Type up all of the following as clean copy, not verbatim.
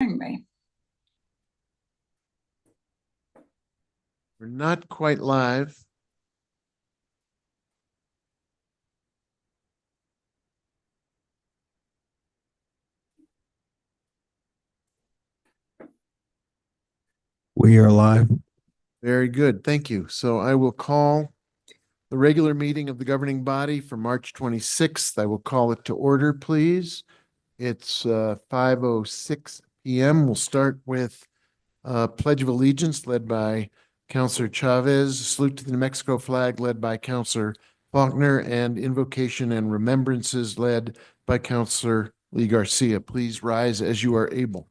Me. We're not quite live. We are live. Very good. Thank you. So I will call the regular meeting of the governing body for March 26th. I will call it to order, please. It's 5:06 p.m. We'll start with Pledge of Allegiance led by Councilor Chavez, salute to the New Mexico flag led by Councilor Faulkner, and invocation and remembrances led by Councilor Lee Garcia. Please rise as you are able.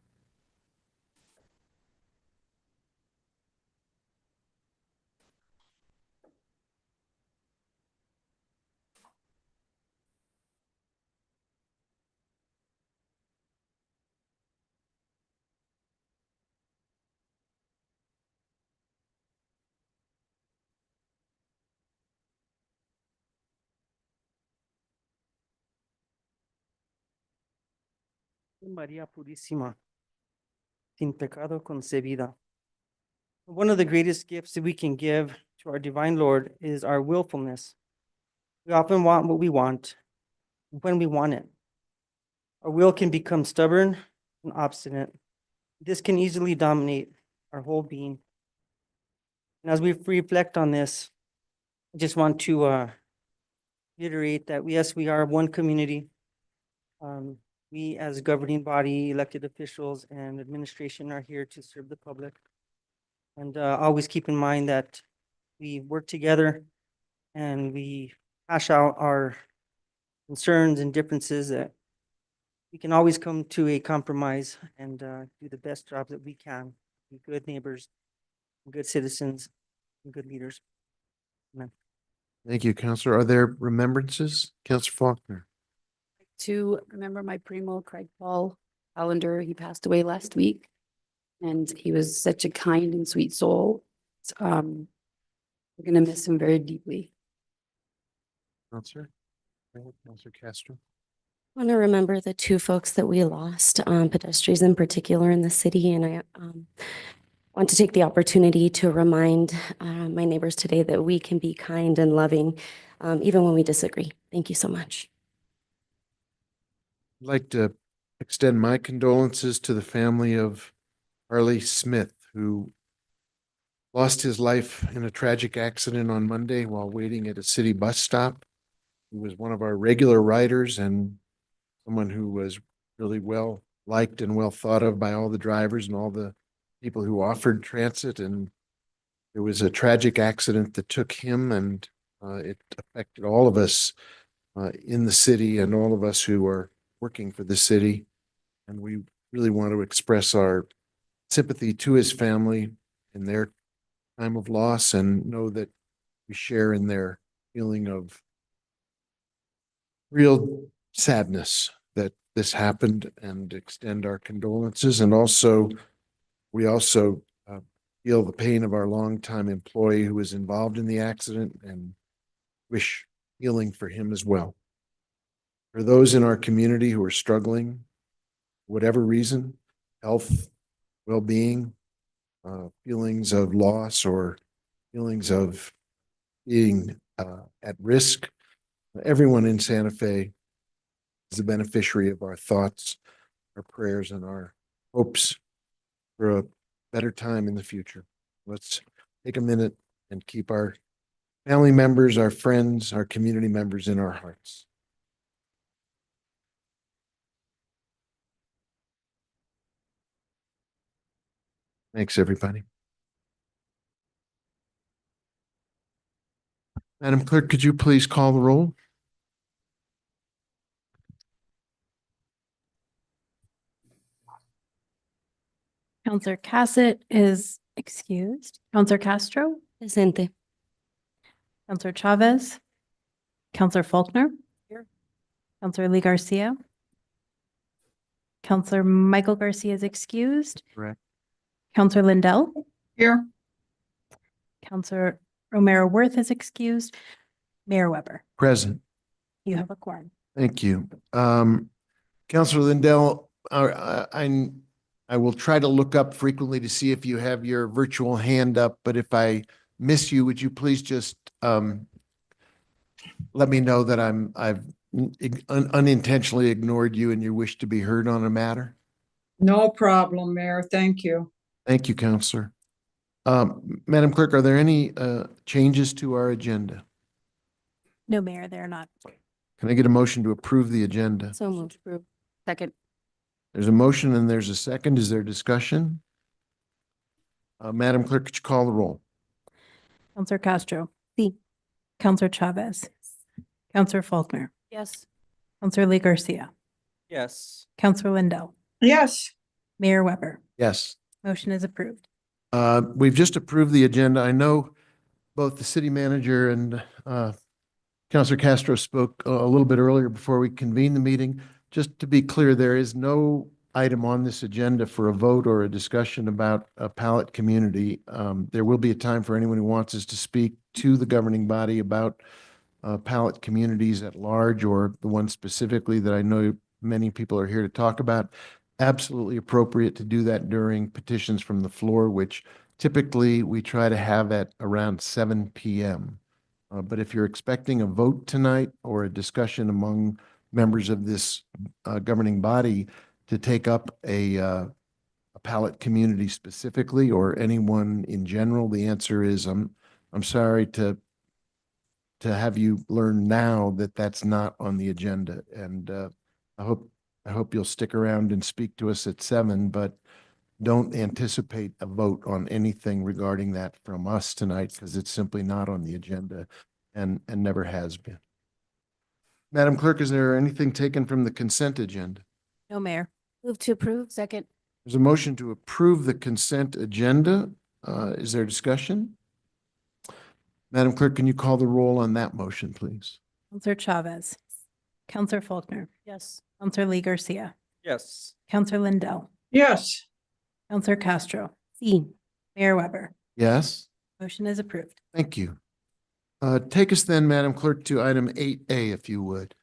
María Purísima, sin pecado concebida. One of the greatest gifts that we can give to our divine Lord is our willfulness. We often want what we want when we want it. Our will can become stubborn and obstinate. This can easily dominate our whole being. And as we reflect on this, I just want to reiterate that yes, we are one community. We as governing body, elected officials, and administration are here to serve the public. And always keep in mind that we work together and we hash out our concerns and differences, that we can always come to a compromise and do the best job that we can, be good neighbors, good citizens, and good leaders. Amen. Thank you, Councilor. Are there remembrances? Councilor Faulkner. To remember my primo, Craig Paul Allender. He passed away last week, and he was such a kind and sweet soul. We're going to miss him very deeply. Councilor? Councilor Castro. I want to remember the two folks that we lost, pedestrians in particular in the city. And I want to take the opportunity to remind my neighbors today that we can be kind and loving even when we disagree. Thank you so much. I'd like to extend my condolences to the family of Harley Smith, who lost his life in a tragic accident on Monday while waiting at a city bus stop. He was one of our regular riders and someone who was really well liked and well thought of by all the drivers and all the people who offered transit. And it was a tragic accident that took him, and it affected all of us in the city and all of us who are working for the city. And we really want to express our sympathy to his family in their time of loss, and know that we share in their feeling of real sadness that this happened, and extend our condolences. And also, we also feel the pain of our longtime employee who was involved in the accident, and wish healing for him as well. For those in our community who are struggling, whatever reason, health, well-being, feelings of loss, or feelings of being at risk, everyone in Santa Fe is a beneficiary of our thoughts, our prayers, and our hopes for a better time in the future. Let's take a minute and keep our family members, our friends, our community members in our hearts. Thanks, everybody. Madam Clerk, could you please call the roll? Counselor Cassett is excused. Counselor Castro, Presente. Counselor Chavez, Counselor Faulkner. Here. Counselor Lee Garcia. Counselor Michael Garcia is excused. Correct. Counselor Lindell. Here. Counselor Romero Worth is excused. Mayor Weber, Present. you have a quorum. Thank you. Councilor Lindell, I I will try to look up frequently to see if you have your virtual hand up, but if I miss you, would you please just let me know that I've unintentionally ignored you and you wish to be heard on a matter? No problem, Mayor. Thank you. Thank you, Counselor. Madam Clerk, are there any changes to our agenda? No, Mayor, they're not. Can I get a motion to approve the agenda? So moved. Second. There's a motion and there's a second. Is there discussion? Madam Clerk, could you call the roll? Counselor Castro. Sí. Counselor Chavez. Counselor Faulkner. Yes. Counselor Lee Garcia. Yes. Counselor Lindell. Yes, Mayor Weber. Yes. Motion is approved. We've just approved the agenda. I know both the city manager and Councilor Castro spoke a little bit earlier before we convened the meeting. Just to be clear, there is no item on this agenda for a vote or a discussion about a pallet community. There will be a time for anyone who wants us to speak to the governing body about pallet communities at large, or the one specifically that I know many people are here to talk about. Absolutely appropriate to do that during petitions from the floor, which typically we try to have at around 7 p.m. But if you're expecting a vote tonight or a discussion among members of this governing body to take up a pallet community specifically, or anyone in general, the answer is I'm sorry to have you learn now that that's not on the agenda. And I hope you'll stick around and speak to us at 7, but don't anticipate a vote on anything regarding that from us tonight, because it's simply not on the agenda and never has been. Madam Clerk, is there anything taken from the consent agenda? No, Mayor. Move to approve. Second. There's a motion to approve the consent agenda. Is there discussion? Madam Clerk, can you call the roll on that motion, please? Counselor Chavez. Counselor Faulkner. Yes. Counselor Lee Garcia. Yes. Counselor Lindell. yes, Counselor Castro. Sí. Mayor Weber. Yes? Motion is approved. Thank you. Take us then, Madam Clerk, to item 8A, if you would.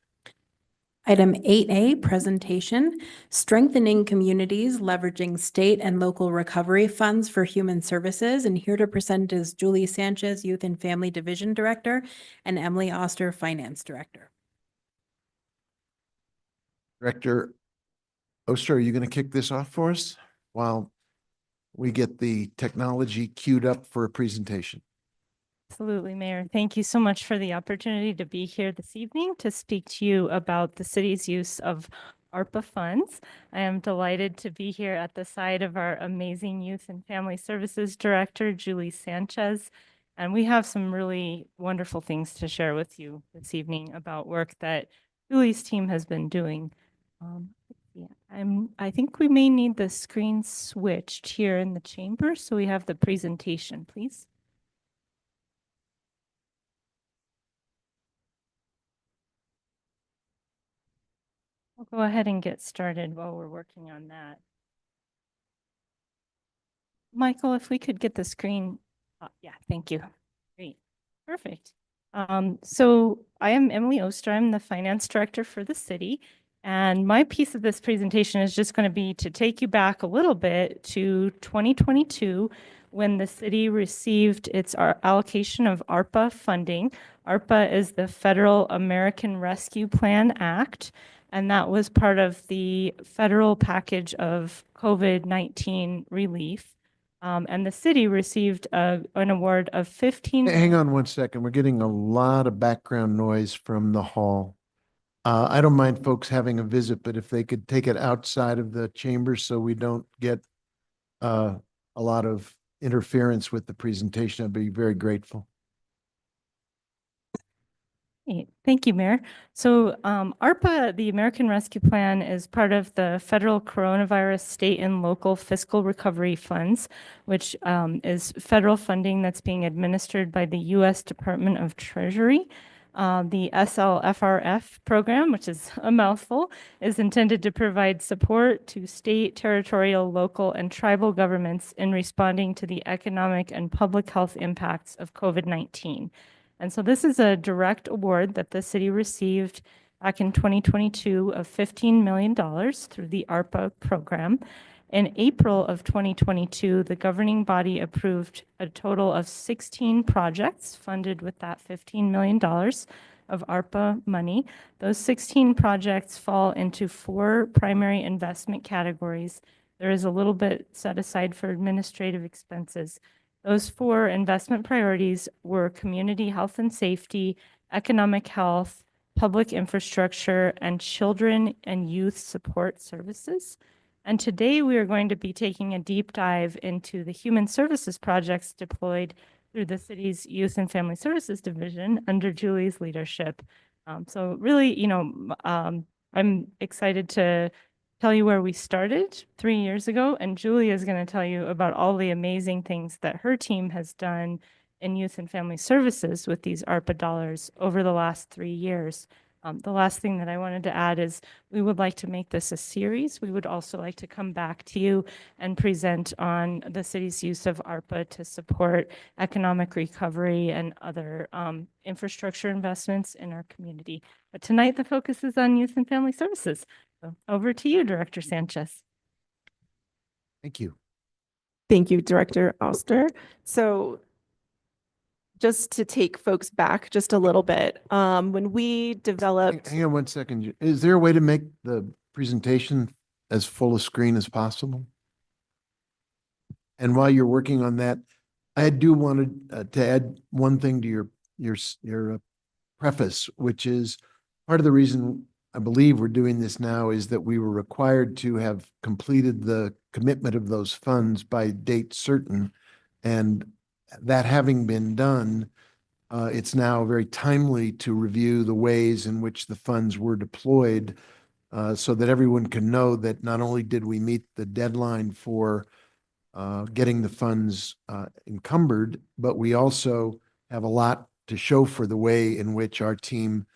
Item 8A, presentation, strengthening communities leveraging state and local recovery funds for human services. And here to present is Julie Sanchez, Youth and Family Division Director, and Emily Oster, Finance Director. Director Oster, are you going to kick this off for us while we get the technology queued up for a presentation? Absolutely, Mayor. Thank you so much for the opportunity to be here this evening to speak to you about the city's use of ARPA funds. I am delighted to be here at the side of our amazing Youth and Family Services Director, Julie Sanchez. And we have some really wonderful things to share with you this evening about work that Julie's team has been doing. I think we may need the screen switched here in the chamber, so we have the presentation, please. I'll go ahead and get started while we're working on that. Michael, if we could get the screen, yeah, thank you. Great, perfect. So I am Emily Oster. I'm the finance director for the city. And my piece of this presentation is just going to be to take you back a little bit to 2022, when the city received its allocation of ARPA funding. ARPA is the Federal American Rescue Plan Act, and that was part of the federal package of COVID-19 relief. And the city received an award of 15. Hang on one second. We're getting a lot of background noise from the hall. I don't mind folks having a visit, but if they could take it outside of the chamber so we don't get a lot of interference with the presentation, I'd be very grateful. Great. Thank you, Mayor. So ARPA, the American Rescue Plan, is part of the federal coronavirus state and local fiscal recovery funds, which is federal funding that's being administered by the U.S. Department of Treasury. The SLFRF program, which is a mouthful, is intended to provide support to state, territorial, local, and tribal governments in responding to the economic and public health impacts of COVID-19. And so this is a direct award that the city received back in 2022 of $15 million through the ARPA program. In April of 2022, the governing body approved a total of 16 projects funded with that $15 million of ARPA money. Those 16 projects fall into 4 primary investment categories. There is a little bit set aside for administrative expenses. Those 4 investment priorities were community health and safety, economic health, public infrastructure, and children and youth support services. And today we are going to be taking a deep dive into the human services projects deployed through the city's Youth and Family Services Division under Julie's leadership. So really, I'm excited to tell you where we started 3 years ago, and Julie is going to tell you about all the amazing things that her team has done in Youth and Family Services with these ARPA dollars over the last 3 years. The last thing that I wanted to add is we would like to make this a series. We would also like to come back to you and present on the city's use of ARPA to support economic recovery and other infrastructure investments in our community. But tonight, the focus is on Youth and Family Services. So over to you, Director Sanchez. Thank you. Thank you, Director Oster. So just to take folks back just a little bit, when we developed, Hang on one second. Is there a way to make the presentation as full a screen as possible? And while you're working on that, I do want to add one thing to your preface, which is part of the reason I believe we're doing this now is that we were required to have completed the commitment of those funds by date certain. And that having been done, it's now very timely to review the ways in which the funds were deployed so that everyone can know that not only did we meet the deadline for getting the funds encumbered, but we also have a lot to show for the way in which our team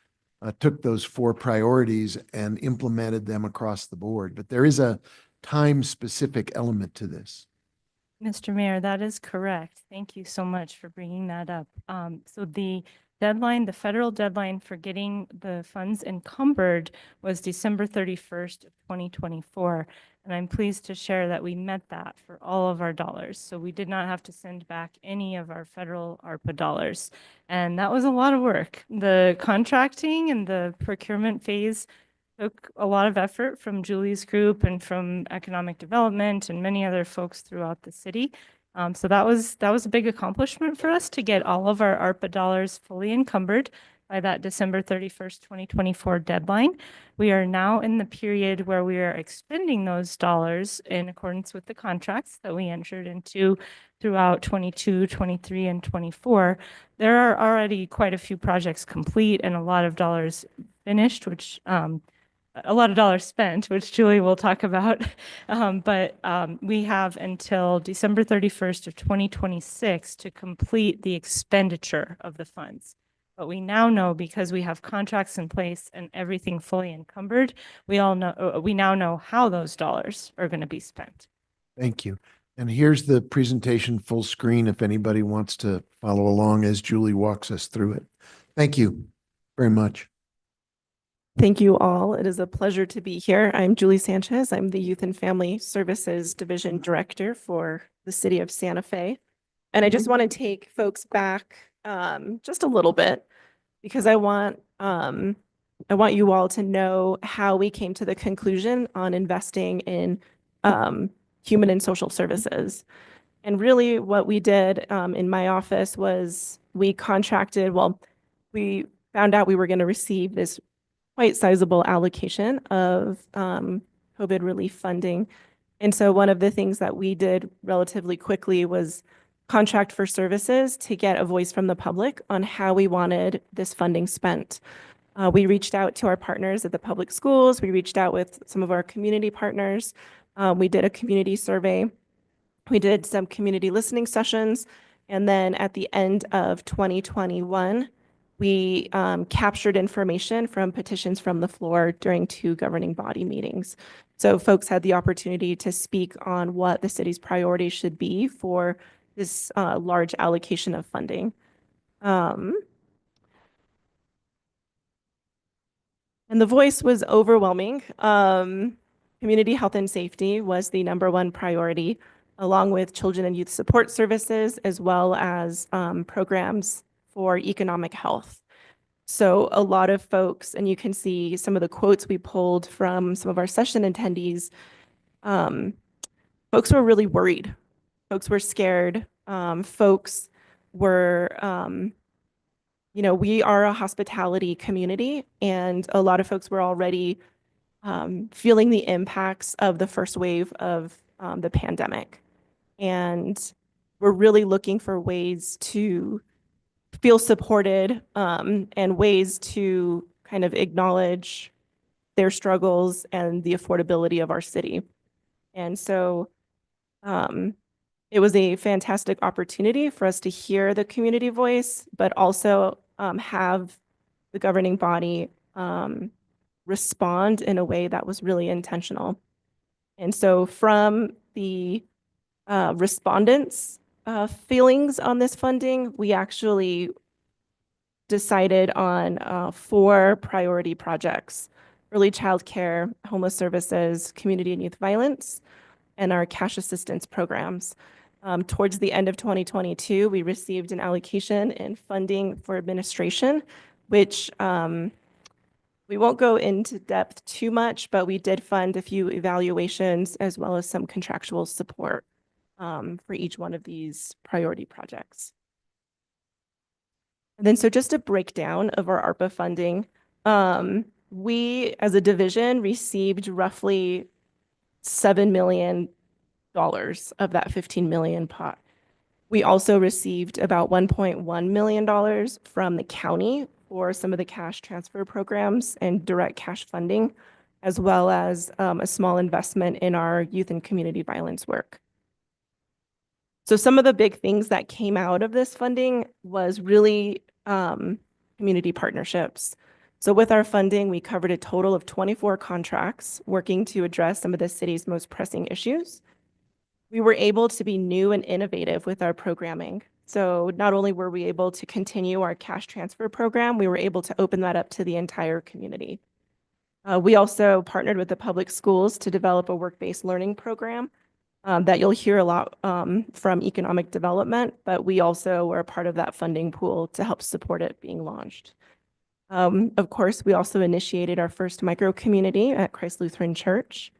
took those 4 priorities and implemented them across the board. But there is a time-specific element to this. Mr. Mayor, that is correct. Thank you so much for bringing that up. So the deadline, the federal deadline for getting the funds encumbered was December 31st of 2024. And I'm pleased to share that we met that for all of our dollars. So we did not have to send back any of our federal ARPA dollars. And that was a lot of work. The contracting and the procurement phase took a lot of effort from Julie's group and from economic development and many other folks throughout the city. So that was a big accomplishment for us to get all of our ARPA dollars fully encumbered by that December 31st, 2024 deadline. We are now in the period where we are expending those dollars in accordance with the contracts that we entered into throughout 22, 23, and 24. There are already quite a few projects complete and a lot of dollars finished, which a lot of dollars spent, which Julie will talk about. But we have until December 31st of 2026 to complete the expenditure of the funds. But we now know, because we have contracts in place and everything fully encumbered, we now know how those dollars are going to be spent. Thank you. And here's the presentation full screen if anybody wants to follow along as Julie walks us through it. Thank you very much. thank you all. It is a pleasure to be here. I'm Julie Sanchez. I'm the Youth and Family Services Division Director for the City of Santa Fe. And I just want to take folks back just a little bit because I want you all to know how we came to the conclusion on investing in human and social services. And really what we did in my office was we found out we were going to receive this quite sizable allocation of COVID relief funding. And so one of the things that we did relatively quickly was contract for services to get a voice from the public on how we wanted this funding spent. We reached out to our partners at the public schools. We reached out with some of our community partners. We did a community survey. We did some community listening sessions. And then at the end of 2021, we captured information from petitions from the floor during 2 governing body meetings. So folks had the opportunity to speak on what the city's priorities should be for this large allocation of funding. And the voice was overwhelming. community health and safety was the #1 priority, along with children and youth support services, as well as programs for economic health. So a lot of folks, and you can see some of the quotes we pulled from some of our session attendees, folks were really worried. Folks were scared. Folks were, we are a hospitality community, and a lot of folks were already feeling the impacts of the first wave of the pandemic. And we're really looking for ways to feel supported and ways to kind of acknowledge their struggles and the affordability of our city. And so it was a fantastic opportunity for us to hear the community voice, but also have the governing body respond in a way that was really intentional. And so from the respondents' feelings on this funding, we actually decided on 4 priority projects: early childcare, homeless services, community and youth violence, and our cash assistance programs. Towards the end of 2022, we received an allocation in funding for administration, which we won't go into depth too much, but we did fund a few evaluations as well as some contractual support for each one of these priority projects. And then so just a breakdown of our ARPA funding. We, as a division, received roughly $7 million of that 15 million pot. We also received about $1.1 million from the county for some of the cash transfer programs and direct cash funding, as well as a small investment in our youth and community violence work. So some of the big things that came out of this funding was really community partnerships. So with our funding, we covered a total of 24 contracts working to address some of the city's most pressing issues. We were able to be new and innovative with our programming. So not only were we able to continue our cash transfer program, we were able to open that up to the entire community. We also partnered with the public schools to develop a work-based learning program that you'll hear a lot from economic development, but we also were a part of that funding pool to help support it being launched. Of course, we also initiated our first micro community at Christ Lutheran Church.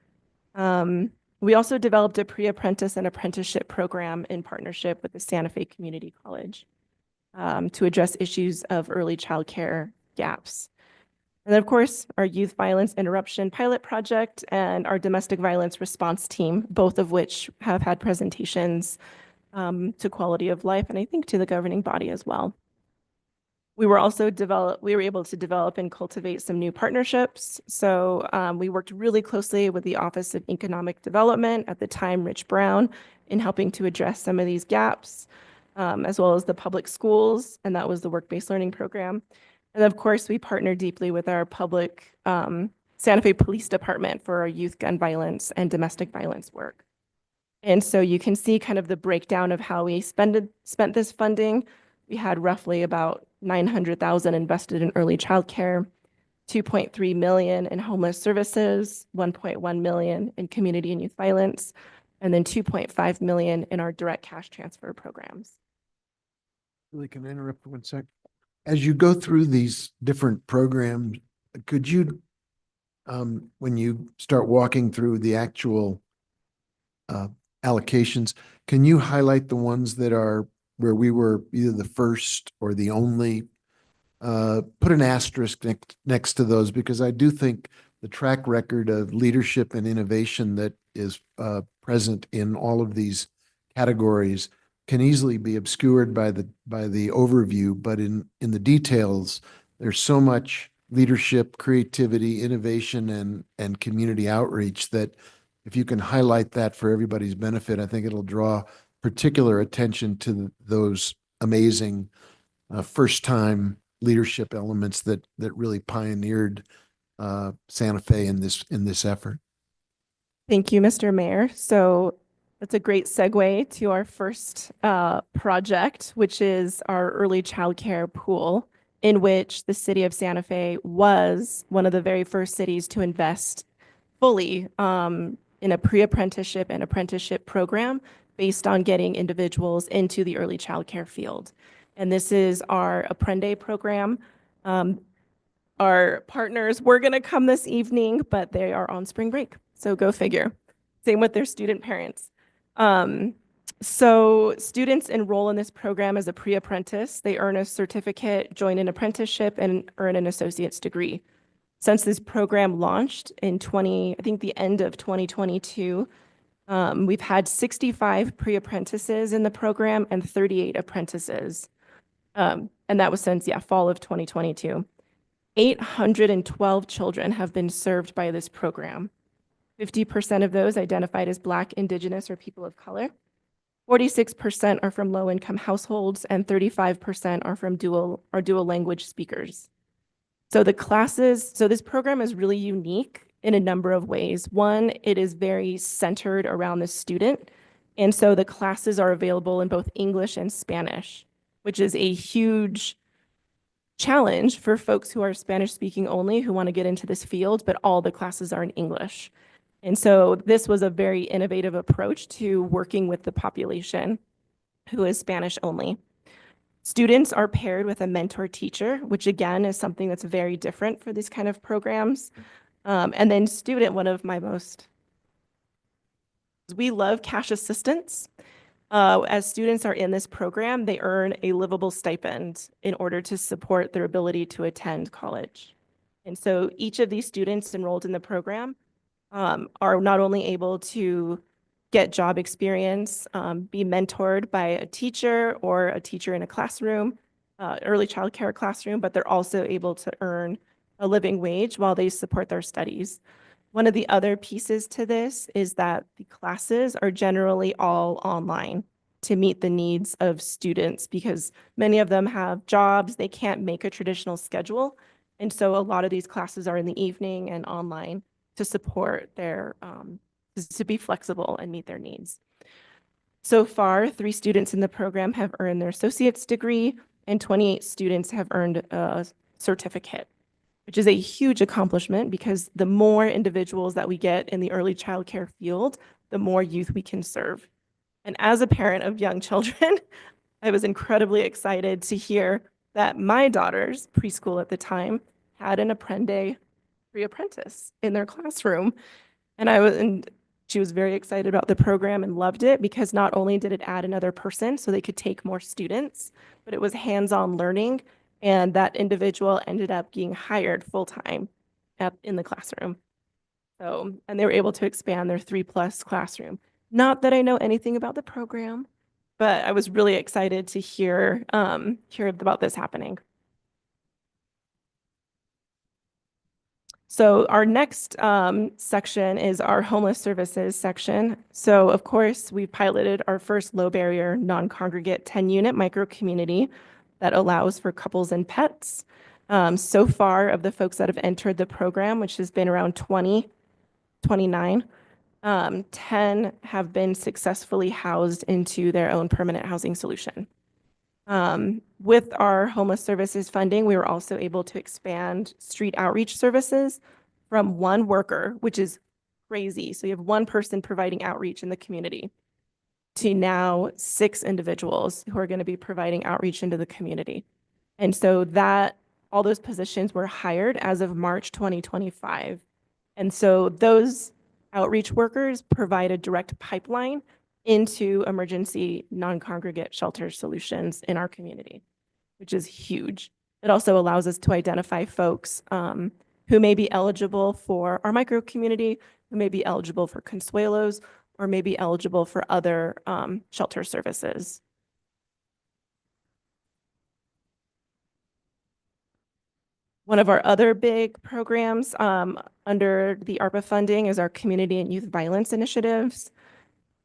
We also developed a pre-apprentice and apprenticeship program in partnership with the Santa Fe Community College to address issues of early childcare gaps. And then, of course, our youth violence interruption pilot project and our domestic violence response team, both of which have had presentations to quality of life and I think to the governing body as well. We were able to develop and cultivate some new partnerships. So we worked really closely with the Office of Economic Development, at the time Rich Brown, in helping to address some of these gaps, as well as the public schools, and that was the work-based learning program. And of course, we partnered deeply with our public Santa Fe Police Department for our youth gun violence and domestic violence work. And so you can see kind of the breakdown of how we spent this funding. We had roughly about $900,000 invested in early childcare, $2.3 million in homeless services, $1.1 million in community and youth violence, and then $2.5 million in our direct cash transfer programs. Really, can I interrupt for 1 sec? As you go through these different programs, could you, when you start walking through the actual allocations, can you highlight the ones that are where we were either the first or the only? Put an asterisk next to those, because I do think the track record of leadership and innovation that is present in all of these categories can easily be obscured by the overview, but in the details, there's so much leadership, creativity, innovation, and community outreach that if you can highlight that for everybody's benefit, I think it'll draw particular attention to those amazing first-time leadership elements that really pioneered Santa Fe in this effort. Thank you, Mr. Mayor. So that's a great segue to our first project, which is our early childcare pool, in which the city of Santa Fe was one of the very first cities to invest fully in a pre-apprenticeship and apprenticeship program based on getting individuals into the early childcare field. And this is our Apprende program. Our partners were going to come this evening, but they are on spring break. So go figure. Same with their student parents. So students enroll in this program as a pre-apprentice. They earn a certificate, join an apprenticeship, and earn an associate's degree. Since this program launched in I think the end of 2022, we've had 65 pre-apprentices in the program and 38 apprentices. And that was since, fall of 2022. 812 children have been served by this program. 50% of those identified as Black, Indigenous, or people of color. 46% are from low-income households, and 35% are from dual language speakers. So this program is really unique in a number of ways. One, it is very centered around the student. And so the classes are available in both English and Spanish, which is a huge challenge for folks who are Spanish speaking only who want to get into this field, but all the classes are in English. And so this was a very innovative approach to working with the population who is Spanish only. Students are paired with a mentor teacher, which again is something that's very different for these kind of programs. And then we love cash assistance. As students are in this program, they earn a livable stipend in order to support their ability to attend college. And so each of these students enrolled in the program are not only able to get job experience, be mentored by a teacher or a teacher in a classroom, early childcare classroom, but they're also able to earn a living wage while they support their studies. One of the other pieces to this is that the classes are generally all online to meet the needs of students because many of them have jobs, they can't make a traditional schedule. And so a lot of these classes are in the evening and online to support their, to be flexible and meet their needs. So far, 3 students in the program have earned their associate's degree and 28 students have earned a certificate, which is a huge accomplishment because the more individuals that we get in the early childcare field, the more youth we can serve. And as a parent of young children, I was incredibly excited to hear that my daughter's preschool at the time had an Apprende pre-apprentice in their classroom. And she was very excited about the program and loved it because not only did it add another person so they could take more students, but it was hands-on learning. And that individual ended up being hired full-time in the classroom. And they were able to expand their 3+ classroom. Not that I know anything about the program, but I was really excited to hear about this happening. So our next section is our homeless services section. So of course, we piloted our first low barrier non-congregate 10-unit micro community that allows for couples and pets. So far of the folks that have entered the program, which has been around 29, 10 have been successfully housed into their own permanent housing solution. With our homeless services funding, we were also able to expand street outreach services from 1 worker, which is crazy. So you have 1 person providing outreach in the community to now 6 individuals who are going to be providing outreach into the community. And so all those positions were hired as of March 2025. And so those outreach workers provide a direct pipeline into emergency non-congregate shelter solutions in our community, which is huge. It also allows us to identify folks who may be eligible for our micro community, who may be eligible for Consuelos, or may be eligible for other shelter services. One of our other big programs under the ARPA funding is our community and youth violence initiatives.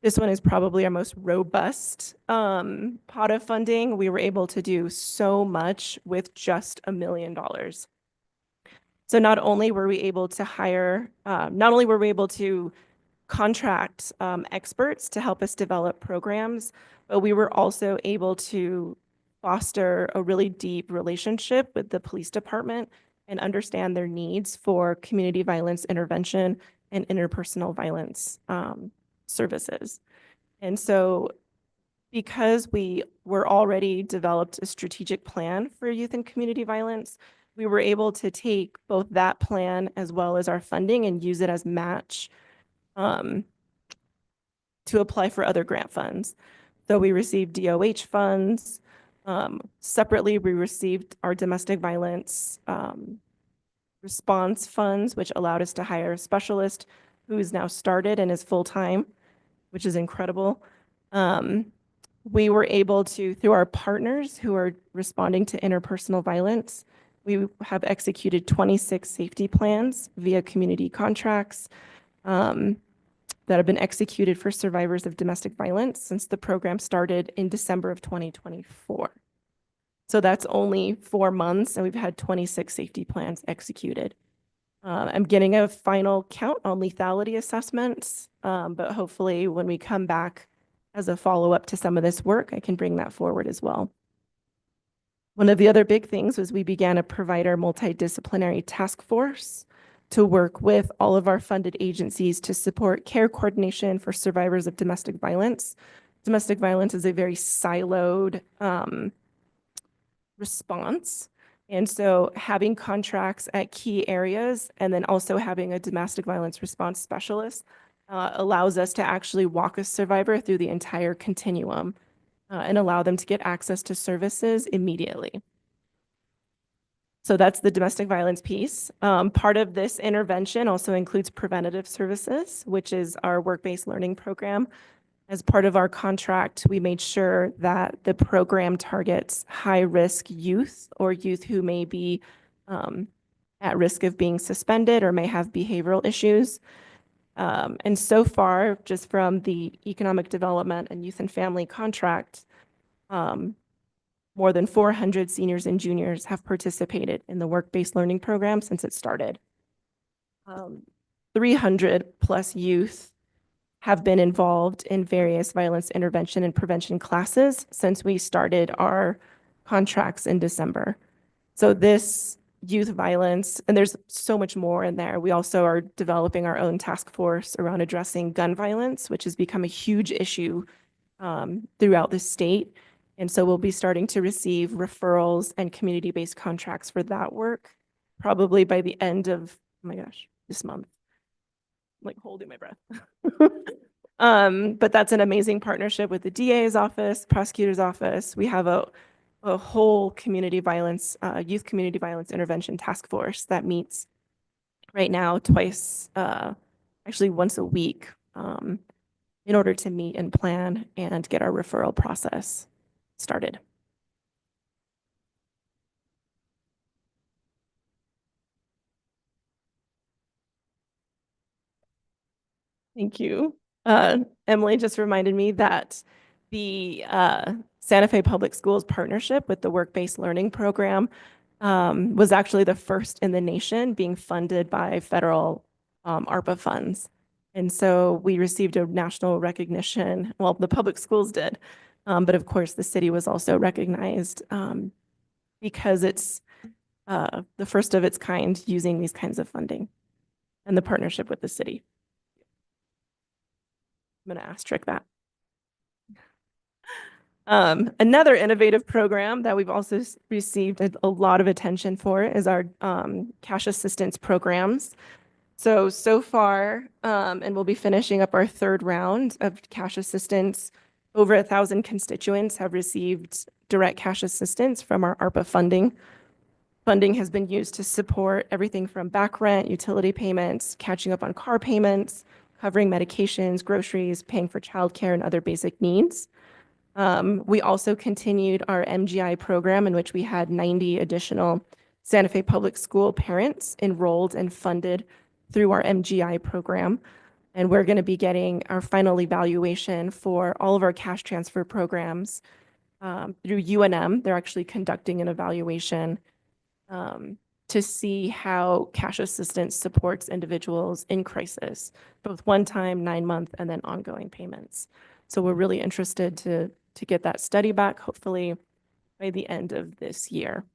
This one is probably our most robust pot of funding. We were able to do so much with just $1 million. So not only were we able to contract experts to help us develop programs, but we were also able to foster a really deep relationship with the police department and understand their needs for community violence intervention and interpersonal violence services. And so because we were already developed a strategic plan for youth and community violence, we were able to take both that plan as well as our funding and use it as match to apply for other grant funds. So we received DOH funds. Separately, we received our domestic violence response funds, which allowed us to hire a specialist who is now started and is full-time, which is incredible. We were able to, through our partners who are responding to interpersonal violence, we have executed 26 safety plans via community contracts that have been executed for survivors of domestic violence since the program started in December of 2024. So that's only 4 months, and we've had 26 safety plans executed. I'm getting a final count on lethality assessments, but hopefully when we come back as a follow-up to some of this work, I can bring that forward as well. One of the other big things was we began a provider multidisciplinary task force to work with all of our funded agencies to support care coordination for survivors of domestic violence. Domestic violence is a very siloed response. And so having contracts at key areas and then also having a domestic violence response specialist allows us to actually walk a survivor through the entire continuum and allow them to get access to services immediately. So that's the domestic violence piece. Part of this intervention also includes preventative services, which is our work-based learning program. As part of our contract, we made sure that the program targets high-risk youth or youth who may be at risk of being suspended or may have behavioral issues. And so far, just from the economic development and youth and family contract, more than 400 seniors and juniors have participated in the work-based learning program since it started. 300 plus youth have been involved in various violence intervention and prevention classes since we started our contracts in December. So this youth violence, and there's so much more in there. We also are developing our own task force around addressing gun violence, which has become a huge issue throughout the state. And so we'll be starting to receive referrals and community-based contracts for that work, probably by the end of, oh my gosh, this month. I'm like holding my breath. But that's an amazing partnership with the DA's office, prosecutor's office. We have a whole community violence, youth community violence intervention task force that meets right now twice, actually once a week, in order to meet and plan and get our referral process started. Thank you. Emily just reminded me that the Santa Fe Public Schools partnership with the work-based learning program was actually the first in the nation being funded by federal ARPA funds. And so we received a national recognition. Well, the public schools did, but of course the city was also recognized because it's the first of its kind using these kinds of funding and the partnership with the city. I'm going to asterisk that. Another innovative program that we've also received a lot of attention for is our cash assistance programs. So far, and we'll be finishing up our third round of cash assistance. Over 1,000 constituents have received direct cash assistance from our ARPA funding. Funding has been used to support everything from back rent, utility payments, catching up on car payments, covering medications, groceries, paying for childcare and other basic needs. We also continued our MGI program in which we had 90 additional Santa Fe Public School parents enrolled and funded through our MGI program. And we're going to be getting our final evaluation for all of our cash transfer programs through UNM. They're actually conducting an evaluation to see how cash assistance supports individuals in crisis, both one-time, 9-month, and then ongoing payments. So we're really interested to get that study back, hopefully by the end of this year,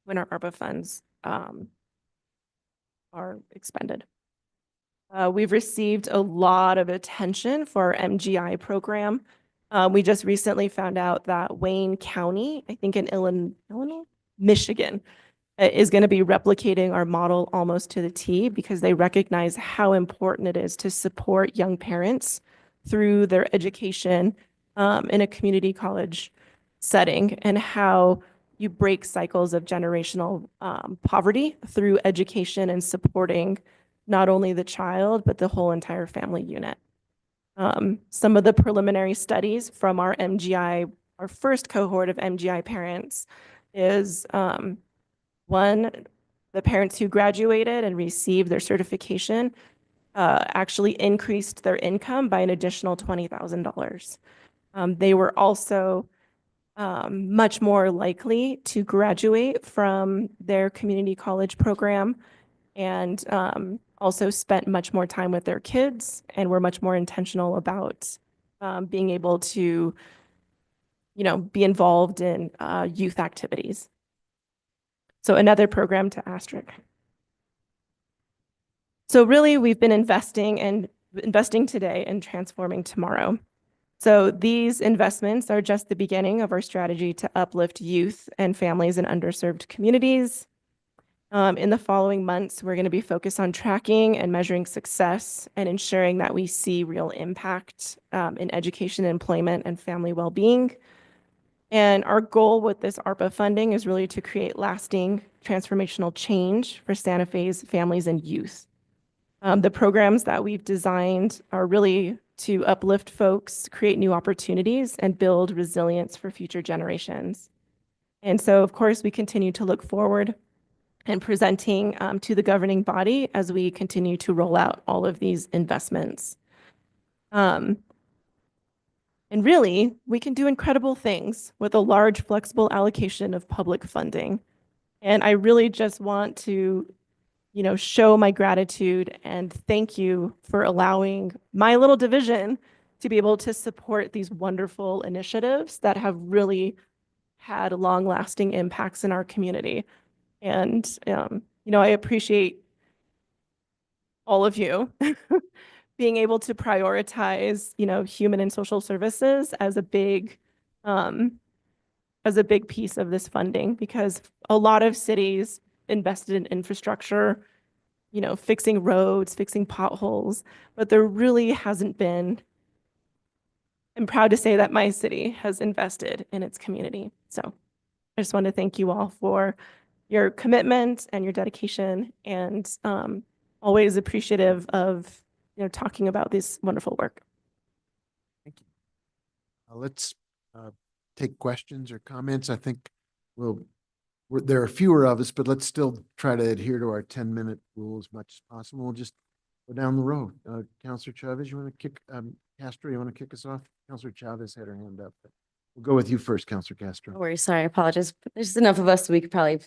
when our ARPA funds are expended. We've received a lot of attention for our MGI program. We just recently found out that Wayne County, I think in Illinois, Michigan, is going to be replicating our model almost to the T because they recognize how important it is to support young parents through their education in a community college setting, and how you break cycles of generational poverty through education and supporting not only the child, but the whole entire family unit. Some of the preliminary studies from our MGI, our first cohort of MGI parents is one, the parents who graduated and received their certification actually increased their income by an additional $20,000. They were also much more likely to graduate from their community college program, and also spent much more time with their kids and were much more intentional about being able to, be involved in youth activities. So another program to asterisk. So really, we've been investing today and transforming tomorrow. So these investments are just the beginning of our strategy to uplift youth and families in underserved communities. In the following months, we're going to be focused on tracking and measuring success and ensuring that we see real impact in education, employment, and family well-being. And our goal with this ARPA funding is really to create lasting transformational change for Santa Fe's families and youth. The programs that we've designed are really to uplift folks, create new opportunities, and build resilience for future generations. And so, of course, we continue to look forward and presenting to the governing body as we continue to roll out all of these investments. And really, we can do incredible things with a large flexible allocation of public funding. And I really just want to, show my gratitude and thank you for allowing my little division to be able to support these wonderful initiatives that have really had long-lasting impacts in our community. And, I appreciate all of you being able to prioritize, human and social services as a big piece of this funding, because a lot of cities invested in infrastructure, fixing roads, fixing potholes, but there really hasn't been. I'm proud to say that my city has invested in its community. So I just want to thank you all for your commitment and your dedication, and always appreciative of talking about this wonderful work. Thank you. Let's take questions or comments. I think there are fewer of us, but let's still try to adhere to our 10-minute rule as much as possible. We'll just go down the road. Councilor Chavez, you want to Castro, you want to kick us off? Councilor Chavez had her hand up. But we'll go with you first, Councilor Castro. No worries, sorry, I apologize. But there's enough of us, so we could probably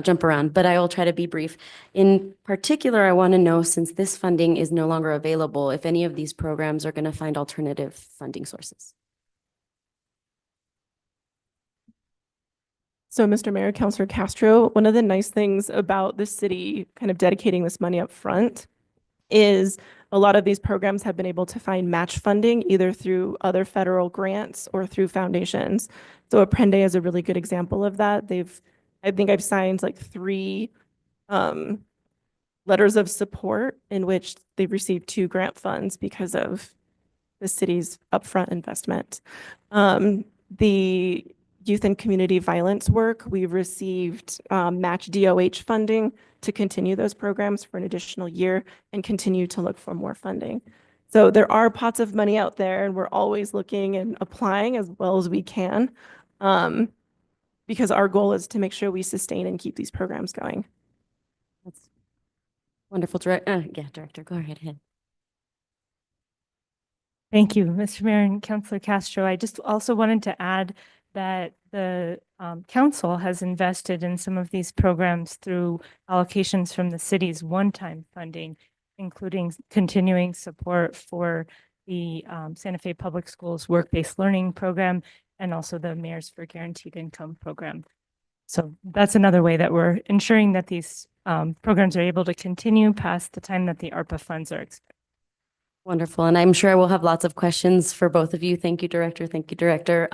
jump around, but I will try to be brief. In particular, I want to know, since this funding is no longer available, if any of these programs are going to find alternative funding sources. So, Mr. Mayor, Councilor Castro, one of the nice things about the city kind of dedicating this money up front is a lot of these programs have been able to find match funding either through other federal grants or through foundations. So Apprende is a really good example of that. I think I've signed like 3 letters of support in which they've received 2 grant funds because of the city's upfront investment. The youth and community violence work, we've received match DOH funding to continue those programs for an additional year and continue to look for more funding. So there are pots of money out there, and we're always looking and applying as well as we can, because our goal is to make sure we sustain and keep these programs going. That's wonderful. Director, go right ahead. Thank you, Mr. Mayor and Councilor Castro. I just also wanted to add that the council has invested in some of these programs through allocations from the city's one-time funding, including continuing support for the Santa Fe Public Schools work-based learning program and also the Mayors for Guaranteed Income program. So that's another way that we're ensuring that these programs are able to continue past the time that the ARPA funds are expended. Wonderful. And I'm sure I will have lots of questions for both of you. Thank you, Director. Thank you, Director.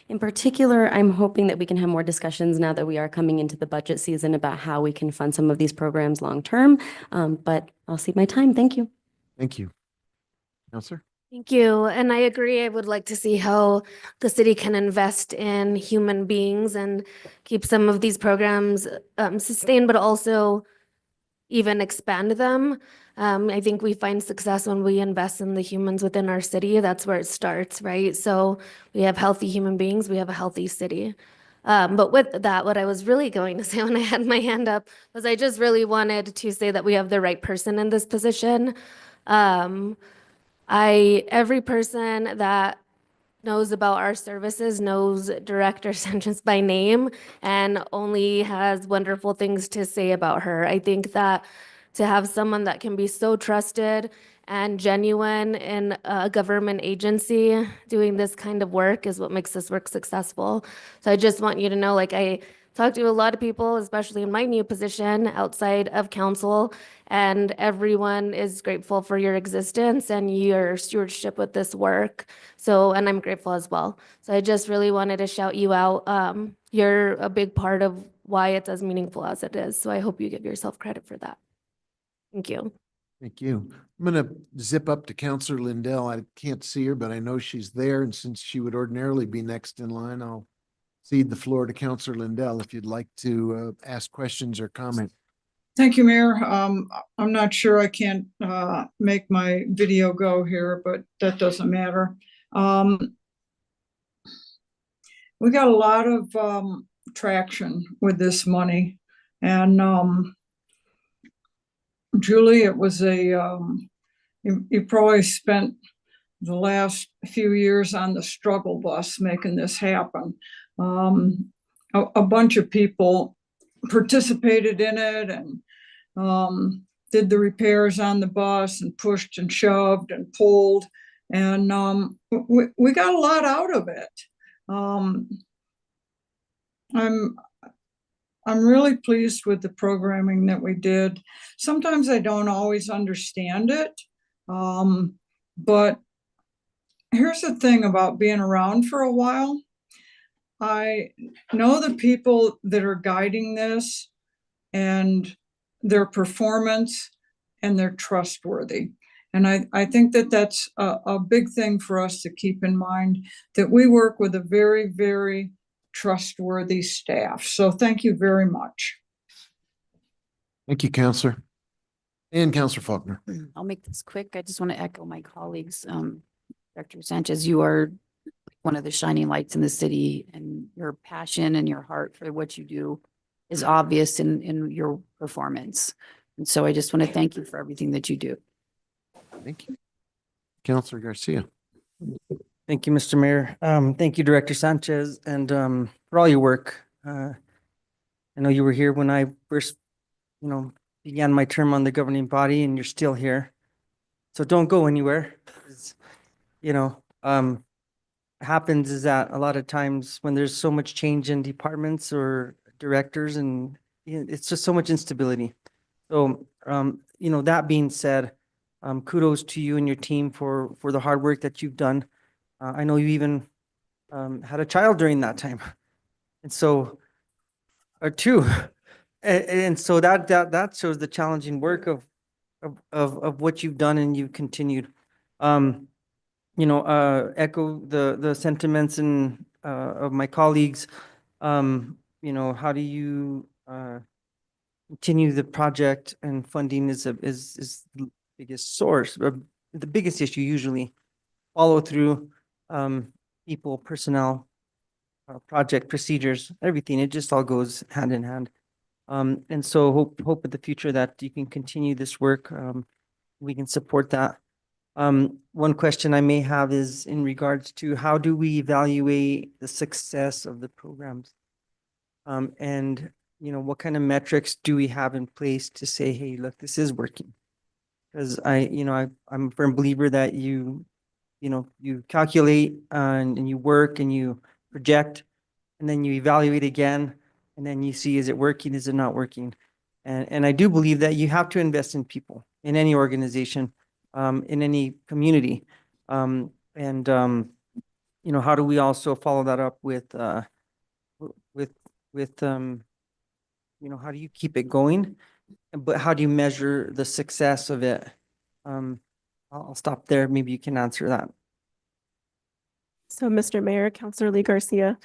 In particular, I'm hoping that we can have more discussions now that we are coming into the budget season about how we can fund some of these programs long-term. But I'll cede my time. Thank you. Thank you. Counselor? Thank you. And I agree. I would like to see how the city can invest in human beings and keep some of these programs sustained, but also even expand them. I think we find success when we invest in the humans within our city. That's where it starts, right? So we have healthy human beings, we have a healthy city. But with that, what I was really going to say when I had my hand up was I just really wanted to say that we have the right person in this position. Every person that knows about our services knows Director Sanchez by name and only has wonderful things to say about her. I think that to have someone that can be so trusted and genuine in a government agency doing this kind of work is what makes this work successful. So I just want you to know, like, I talked to a lot of people, especially in my new position outside of council, and everyone is grateful for your existence and your stewardship with this work. So, and I'm grateful as well. So I just really wanted to shout you out. You're a big part of why it's as meaningful as it is. So I hope you give yourself credit for that. Thank you. Thank you. I'm going to zip up to Counselor Lindell. I can't see her, but I know she's there. And since she would ordinarily be next in line, I'll cede the floor to Counselor Lindell if you'd like to ask questions or comment. Thank you, Mayor. I'm not sure I can't make my video go here, but that doesn't matter. We got a lot of traction with this money, and Julie, it was you probably spent the last few years on the struggle bus making this happen. A bunch of people participated in it and did the repairs on the bus and pushed and shoved and pulled, and we got a lot out of it. I'm really pleased with the programming that we did. Sometimes I don't always understand it, but here's the thing about being around for a while. I know the people that are guiding this and their performance, and they're trustworthy. And I think that that's a big thing for us to keep in mind, that we work with a very, very trustworthy staff. So thank you very much. Thank you, Counselor. And Counselor Faulkner. I'll make this quick. I just want to echo my colleagues. Dr. Sanchez, you are one of the shining lights in the city, and your passion and your heart for what you do is obvious in your performance. And so I just want to thank you for everything that you do. Thank you. Counselor Garcia. Thank you, Mr. Mayor. Thank you, Director Sanchez, and for all your work. I know you were here when I first, began my term on the governing body, and you're still here. So don't go anywhere. Happens is that a lot of times when there's so much change in departments or directors, and it's just so much instability. So, that being said, kudos to you and your team for the hard work that you've done. I know you even had a child during that time, and so, or two, and so that shows the challenging work of what you've done, and you've continued. Echo the sentiments and of my colleagues. How do you continue the project, and funding is the biggest source, the biggest issue usually. Follow through, people, personnel, project procedures, everything. It just all goes hand in hand. And so hope in the future that you can continue this work. We can support that. One question I may have is in regards to how do we evaluate the success of the programs? And what kind of metrics do we have in place to say, hey, look, this is working? Because I'm a firm believer that you calculate and you work and you project, and then you evaluate again, And then you see, is it working? Is it not working? And I do believe that you have to invest in people, in any organization, in any community. You know, how do we also follow that up with, you know, how do you keep it going? But how do you measure the success of it? I'll stop there. Maybe you can answer that. So, Mr. Mayor, Councilor Lee Garcia,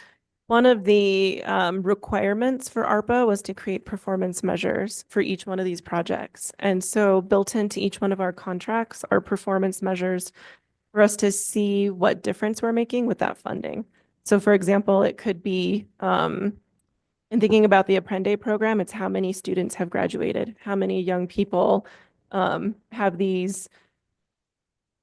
one of the requirements for ARPA was to create performance measures for each one of these projects. And so built into each one of our contracts are performance measures for us to see what difference we're making with that funding. So for example, it could be, in thinking about the Apprende program, it's how many students have graduated, how many young people have these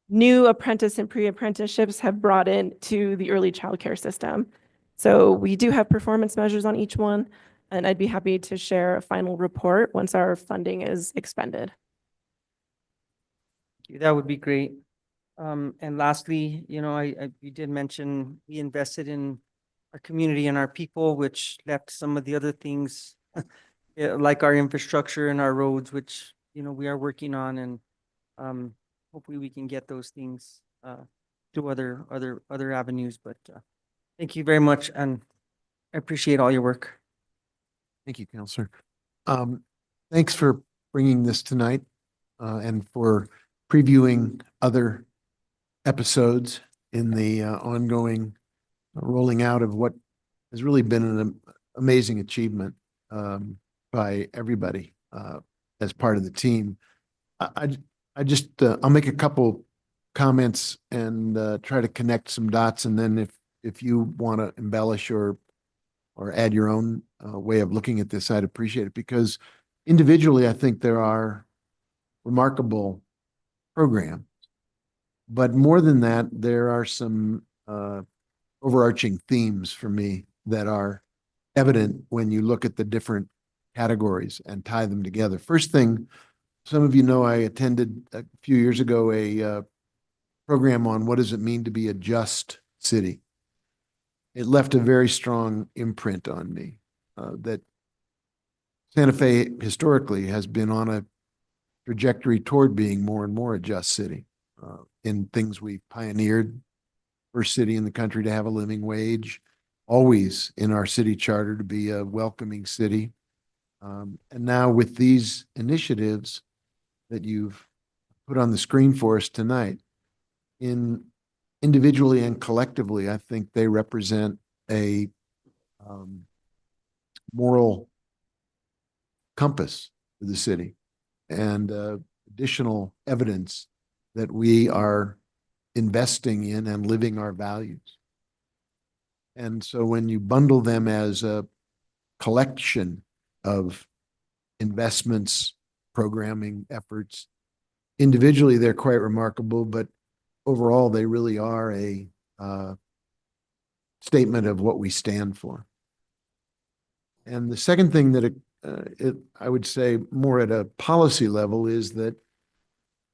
new apprentice and pre-apprenticeships have brought in to the early childcare system. So we do have performance measures on each one, and I'd be happy to share a final report once our funding is expended. That would be great. And lastly, you know, you did mention we invested in our community and our people, which left some of the other things like our infrastructure and our roads, which, you know, we are working on, and hopefully we can get those things through other avenues. But thank you very much, and I appreciate all your work. Thank you, Counselor. Thanks for bringing this tonight and for previewing other episodes in the ongoing rolling out of what has really been an amazing achievement by everybody as part of the team. I'll make a couple comments and try to connect some dots, and then if you want to embellish or add your own way of looking at this, I'd appreciate it, because individually, I think there are remarkable programs. But more than that, there are some overarching themes for me that are evident when you look at the different categories and tie them together. First thing, some of you know I attended a few years ago a program on what does it mean to be a just city. It left a very strong imprint on me that Santa Fe historically has been on a trajectory toward being more and more a just city in things we pioneered. First city in the country to have a living wage, always in our city charter to be a welcoming city. And now with these initiatives that you've put on the screen for us tonight, individually and collectively, I think they represent a moral compass for the city and additional evidence that we are investing in and living our values. And so when you bundle them as a collection of investments, programming efforts, individually, they're quite remarkable, but overall, they really are a statement of what we stand for. And the second thing that I would say more at a policy level is that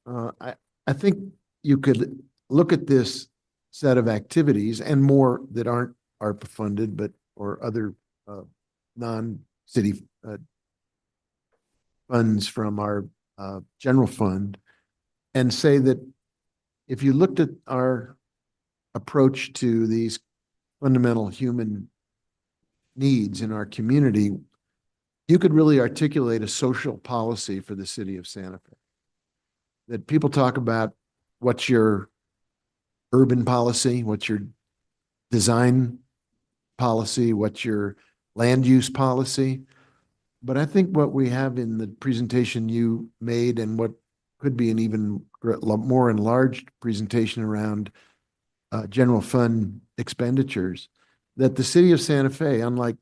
I think you could look at this set of activities and more that aren't ARPA funded, but or other non-city funds from our general fund, and say that if you looked at our approach to these fundamental human needs in our community, you could really articulate a social policy for the city of Santa Fe. That people talk about what's your urban policy, what's your design policy, what's your land use policy. But I think what we have in the presentation you made and what could be an even more enlarged presentation around general fund expenditures, that the city of Santa Fe, unlike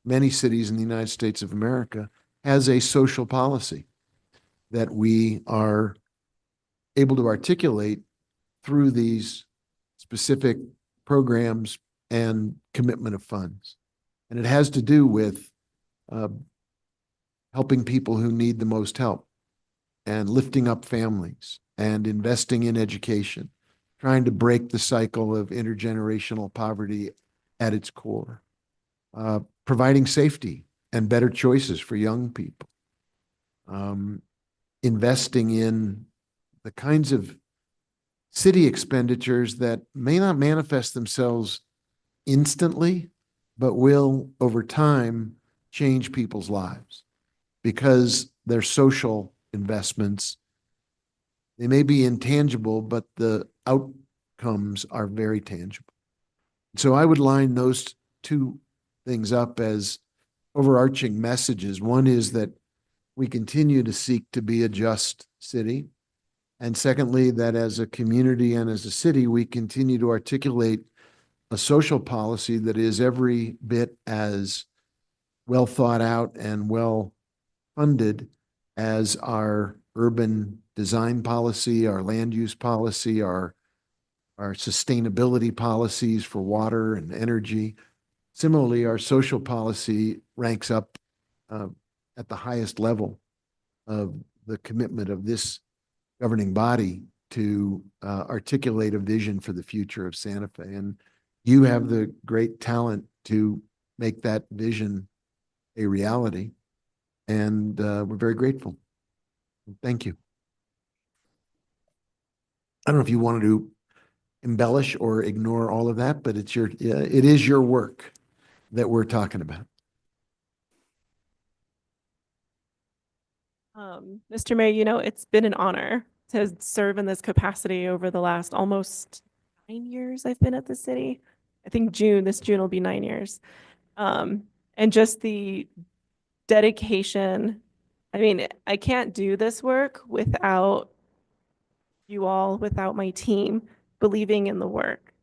many cities in the United States of America, has a social policy that we are able to articulate through these specific programs and commitment of funds. And it has to do with helping people who need the most help and lifting up families and investing in education, trying to break the cycle of intergenerational poverty at its core, providing safety and better choices for young people. Investing in the kinds of city expenditures that may not manifest themselves instantly, but will over time change people's lives because they're social investments. They may be intangible, but the outcomes are very tangible. So I would line those two things up as overarching messages. One is that we continue to seek to be a just city. And secondly, that as a community and as a city, we continue to articulate a social policy that is every bit as well thought out and well funded as our urban design policy, our land use policy, our sustainability policies for water and energy. Similarly, our social policy ranks up at the highest level of the commitment of this governing body to articulate a vision for the future of Santa Fe. And you have the great talent to make that vision a reality. And we're very grateful. Thank you. I don't know if you wanted to embellish or ignore all of that, but it is your work that we're talking about. Mr. Mayor, it's been an honor to serve in this capacity over the last almost 9 years I've been at the city. I think this June will be 9 years. And just the dedication. I mean, I can't do this work without you all, without my team believing in the work.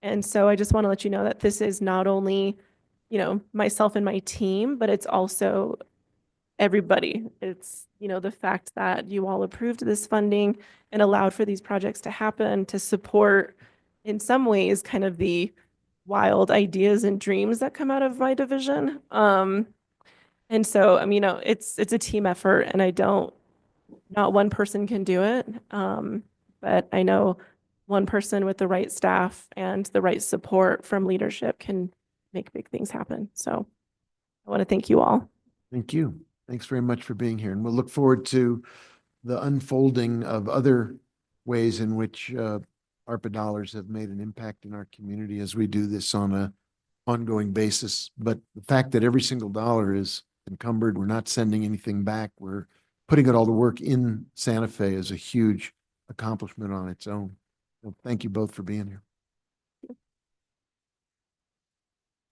And so I just want to let you know that this is not only, myself and my team, but it's also everybody. It's, the fact that you all approved this funding and allowed for these projects to happen to support, in some ways, kind of the wild ideas and dreams that come out of my division. And so, it's a team effort, and not one person can do it. But I know one person with the right staff and the right support from leadership can make big things happen. So I want to thank you all. Thank you. Thanks very much for being here. And we'll look forward to the unfolding of other ways in which ARPA dollars have made an impact in our community as we do this on an ongoing basis. But the fact that every single dollar is encumbered, we're not sending anything back, we're putting it all to work in Santa Fe is a huge accomplishment on its own. So thank you both for being here.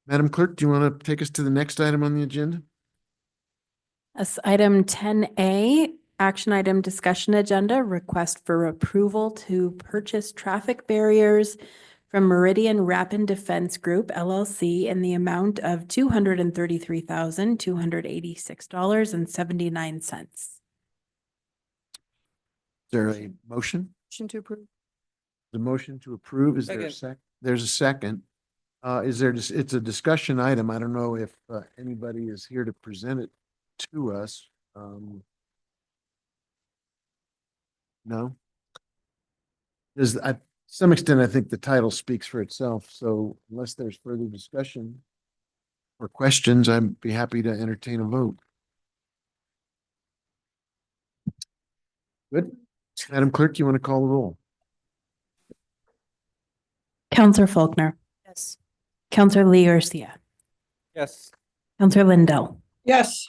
Madam Clerk, do you want to take us to the next item on the agenda? Yes, item 10A, action item discussion agenda, request for approval to purchase traffic barriers from Meridian Rapid Defense Group LLC in the amount of $233,286.79. Is there a motion? Motion to approve. The motion to approve, is there a second? There's a second. It's a discussion item. I don't know if anybody is here to present it to us. No? To some extent, I think the title speaks for itself. So unless there's further discussion or questions, I'd be happy to entertain a vote. Good. Madam Clerk, you want to call the roll? Counselor Faulkner, Yes. Counselor Lee Garcia, Yes. Counselor Lindell, Yes,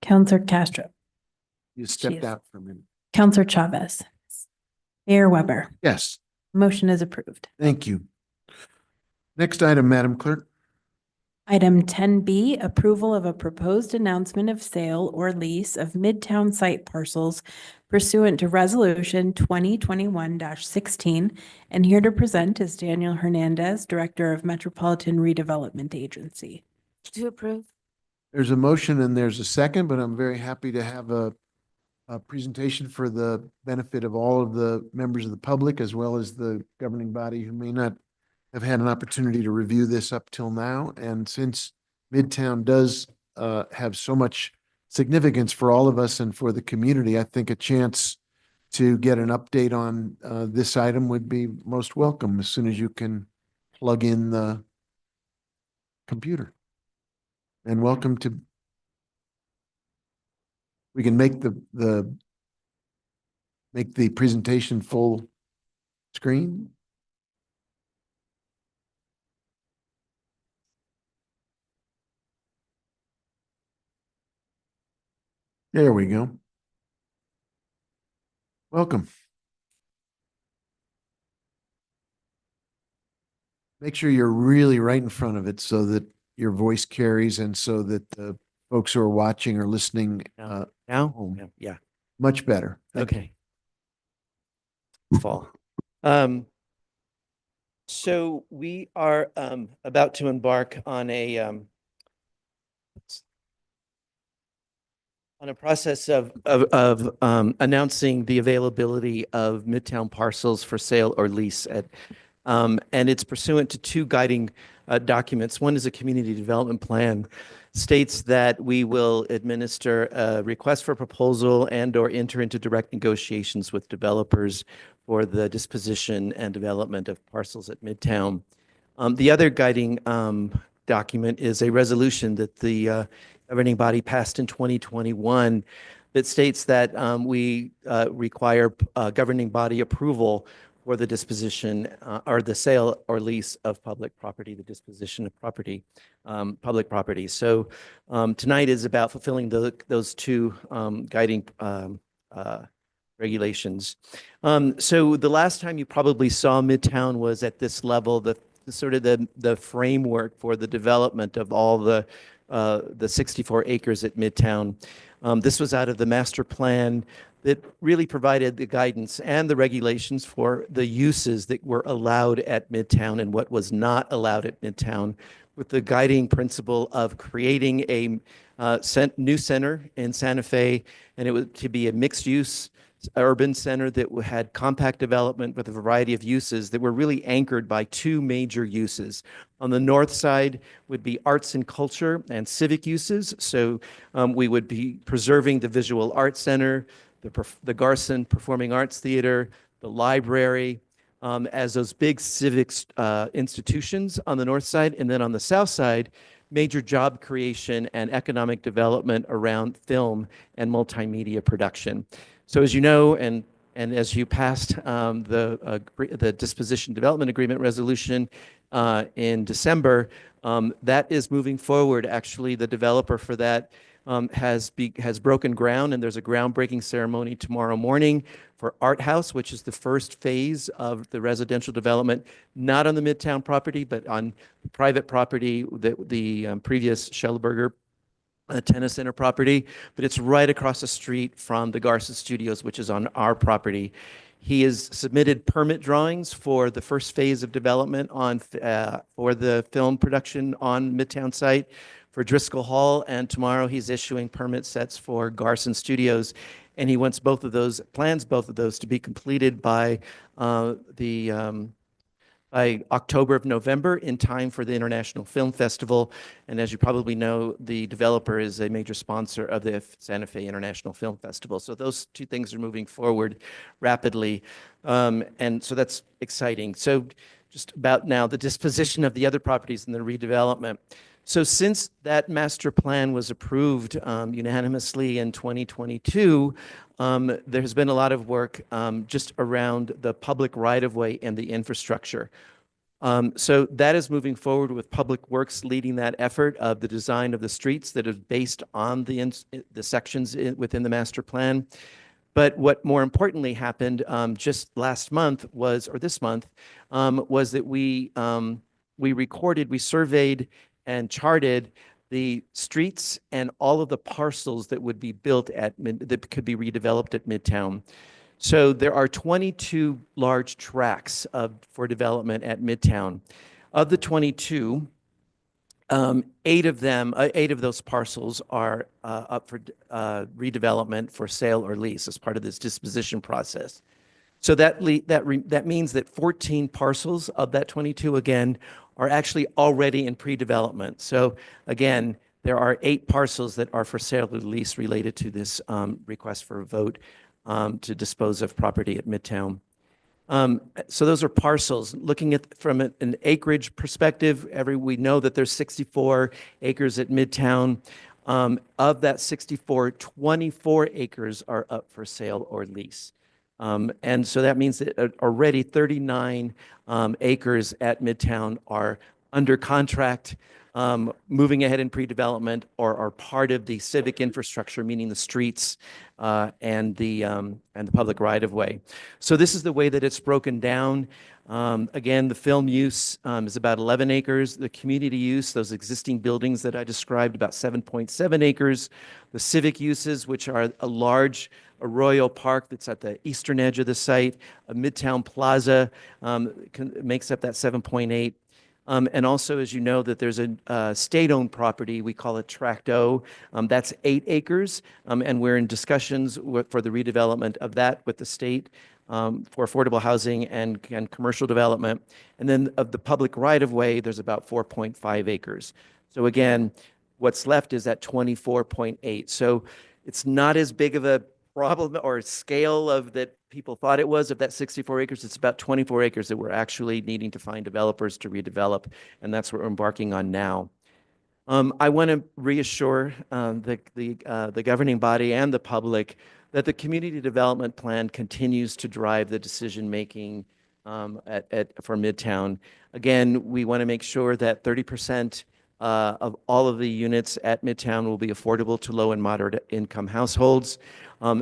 Counselor Castro, You stepped Jeez. out for a minute. Counselor Chavez, Mayor Weber. Yes, Motion is approved. thank you. Next item, Madam Clerk. Item 10B, approval of a proposed announcement of sale or lease of Midtown site parcels pursuant to Resolution 2021-16. And here to present is Daniel Hernandez, Director of Metropolitan Redevelopment Agency. To approve. There's a motion and there's a second, but I'm very happy to have a presentation for the benefit of all of the members of the public as well as the governing body who may not have had an opportunity to review this up till now. And since Midtown does have so much significance for all of us and for the community, I think a chance to get an update on this item would be most welcome as soon as you can plug in the computer. And welcome to We can make make the presentation full screen. There we go. Welcome. Make sure you're really right in front of it so that your voice carries and so that the folks who are watching or listening Now? home. Yeah. Much better. Thank you. Okay. Fall. So we are about to embark on a process of announcing the availability of Midtown parcels for sale or lease and it's pursuant to two guiding documents. One is a community development plan, states that we will administer a request for proposal and or enter into direct negotiations with developers for the disposition and development of parcels at Midtown. The other guiding document is a resolution that the governing body passed in 2021 that states that we require governing body approval for the disposition or the sale or lease of public property, the disposition of property, public property. So tonight is about fulfilling those two guiding regulations. So the last time you probably saw Midtown was at this level, the sort of the framework for the development of all the 64 acres at Midtown. This was out of the master plan that really provided the guidance and the regulations for the uses that were allowed at Midtown and what was not allowed at Midtown, with the guiding principle of creating a new center in Santa Fe, and it was to be a mixed-use urban center that had compact development with a variety of uses that were really anchored by two major uses. On the north side would be arts and culture and civic uses. So we would be preserving the Visual Arts Center, the Garson Performing Arts Theater, the library, as those big civic institutions on the north side. And then on the south side, major job creation and economic development around film and multimedia production. So as you know, and as you passed the disposition development agreement resolution in December, that is moving forward. Actually, the developer for that has broken ground, and there's a groundbreaking ceremony tomorrow morning for Art House, which is the first phase of the residential development, not on the Midtown property, but on private property, the previous Schellenberger tennis center property, but it's right across the street from the Garson Studios, which is on our property. He has submitted permit drawings for the first phase of development for the film production on Midtown site for Driscoll Hall, and tomorrow he's issuing permit sets for Garson Studios, and he wants both of those to be completed by by October of November in time for the International Film Festival. And as you probably know, the developer is a major sponsor of the Santa Fe International Film Festival. So those two things are moving forward rapidly. And so that's exciting. So just about now, the disposition of the other properties and the redevelopment. So since that master plan was approved unanimously in 2022, there has been a lot of work just around the public right-of-way and the infrastructure. So that is moving forward with Public Works leading that effort of the design of the streets that is based on the sections within the master plan. But what more importantly happened just last month was, or this month, was that we surveyed and charted the streets and all of the parcels that would be built that could be redeveloped at Midtown. So there are 22 large tracts for development at Midtown. Of the 22, 8 of those parcels are up for redevelopment for sale or lease as part of this disposition process. So that means that 14 parcels of that 22, again, are actually already in pre-development. So again, there are 8 parcels that are for sale or lease related to this request for a vote to dispose of property at Midtown. So those are parcels. Looking at from an acreage perspective, we know that there's 64 acres at Midtown. Of that 64, 24 acres are up for sale or lease. And so that means that already 39 acres at Midtown are under contract, moving ahead in pre-development, or are part of the civic infrastructure, meaning the streets and the public right-of-way. So this is the way that it's broken down. Again, the film use is about 11 acres. The community use, those existing buildings that I described, about 7.7 acres. The civic uses, which are a large Arroyo Park that's at the eastern edge of the site, a Midtown Plaza makes up that 7.8. And also, as you know, that there's a state-owned property, we call it Tract O, that's 8 acres, and we're in discussions for the redevelopment of that with the state for affordable housing and commercial development. And then of the public right-of-way, there's about 4.5 acres. So again, what's left is that 24.8. So it's not as big of a problem or scale of that people thought it was of that 64 acres. It's about 24 acres that we're actually needing to find developers to redevelop, and that's what we're embarking on now. I want to reassure the governing body and the public that the community development plan continues to drive the decision-making for Midtown. Again, we want to make sure that 30% of all of the units at Midtown will be affordable to low and moderate income households.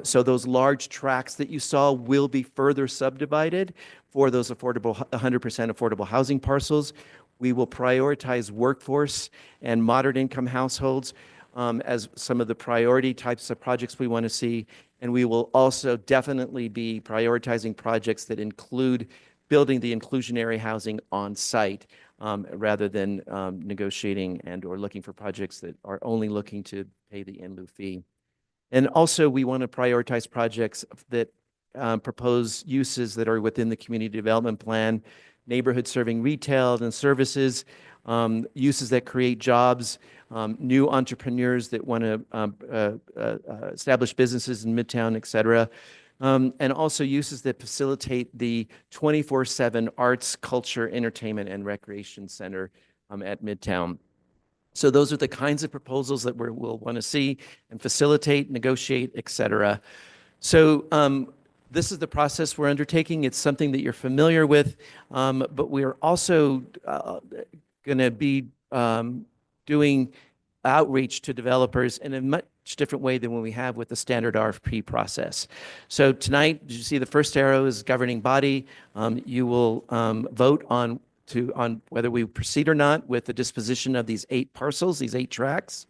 So those large tracts that you saw will be further subdivided for those affordable, 100% affordable housing parcels. We will prioritize workforce and moderate income households as some of the priority types of projects we want to see. And we will also definitely be prioritizing projects that include building the inclusionary housing on site rather than negotiating and or looking for projects that are only looking to pay the in lieu fee. And also, we want to prioritize projects that propose uses that are within the community development plan, neighborhood serving retail and services, uses that create jobs, new entrepreneurs that want to establish businesses in Midtown, et cetera. And also uses that facilitate the 24/7 arts, culture, entertainment, and recreation center at Midtown. So those are the kinds of proposals that we'll want to see and facilitate, negotiate, et cetera. So this is the process we're undertaking. It's something that you're familiar with, but we're also going to be doing outreach to developers in a much different way than what we have with the standard RFP process. So tonight, did you see the first arrow is governing body? You will vote on whether we proceed or not with the disposition of these 8 parcels, these 8 tracts.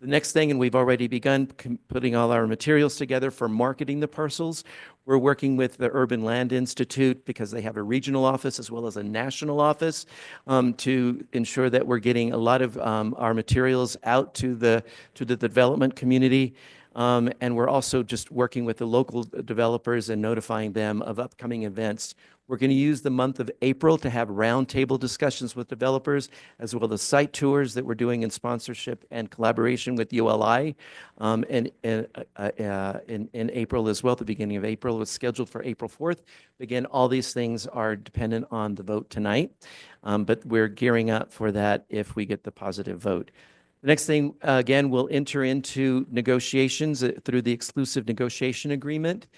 The next thing, and we've already begun putting all our materials together for marketing the parcels. We're working with the Urban Land Institute because they have a regional office as well as a national office to ensure that we're getting a lot of our materials out to the development community. And we're also just working with the local developers and notifying them of upcoming events. We're going to use the month of April to have roundtable discussions with developers, as well as site tours that we're doing in sponsorship and collaboration with ULI in April as well. At the beginning of April, it's scheduled for April 4th. Again, all these things are dependent on the vote tonight, but we're gearing up for that if we get the positive vote. The next thing, again, we'll enter into negotiations through the exclusive negotiation agreement.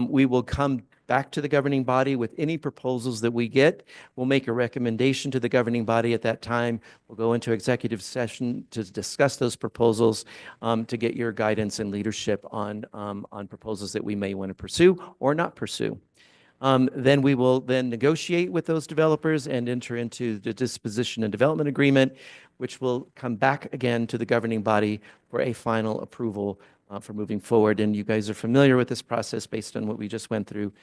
We will come back to the governing body with any proposals that we get. We'll make a recommendation to the governing body at that time. We'll go into executive session to discuss those proposals to get your guidance and leadership on proposals that we may want to pursue or not pursue. Then we will then negotiate with those developers and enter into the disposition and development agreement, which will come back again to the governing body for a final approval for moving forward. And you guys are familiar with this process based on what we just went through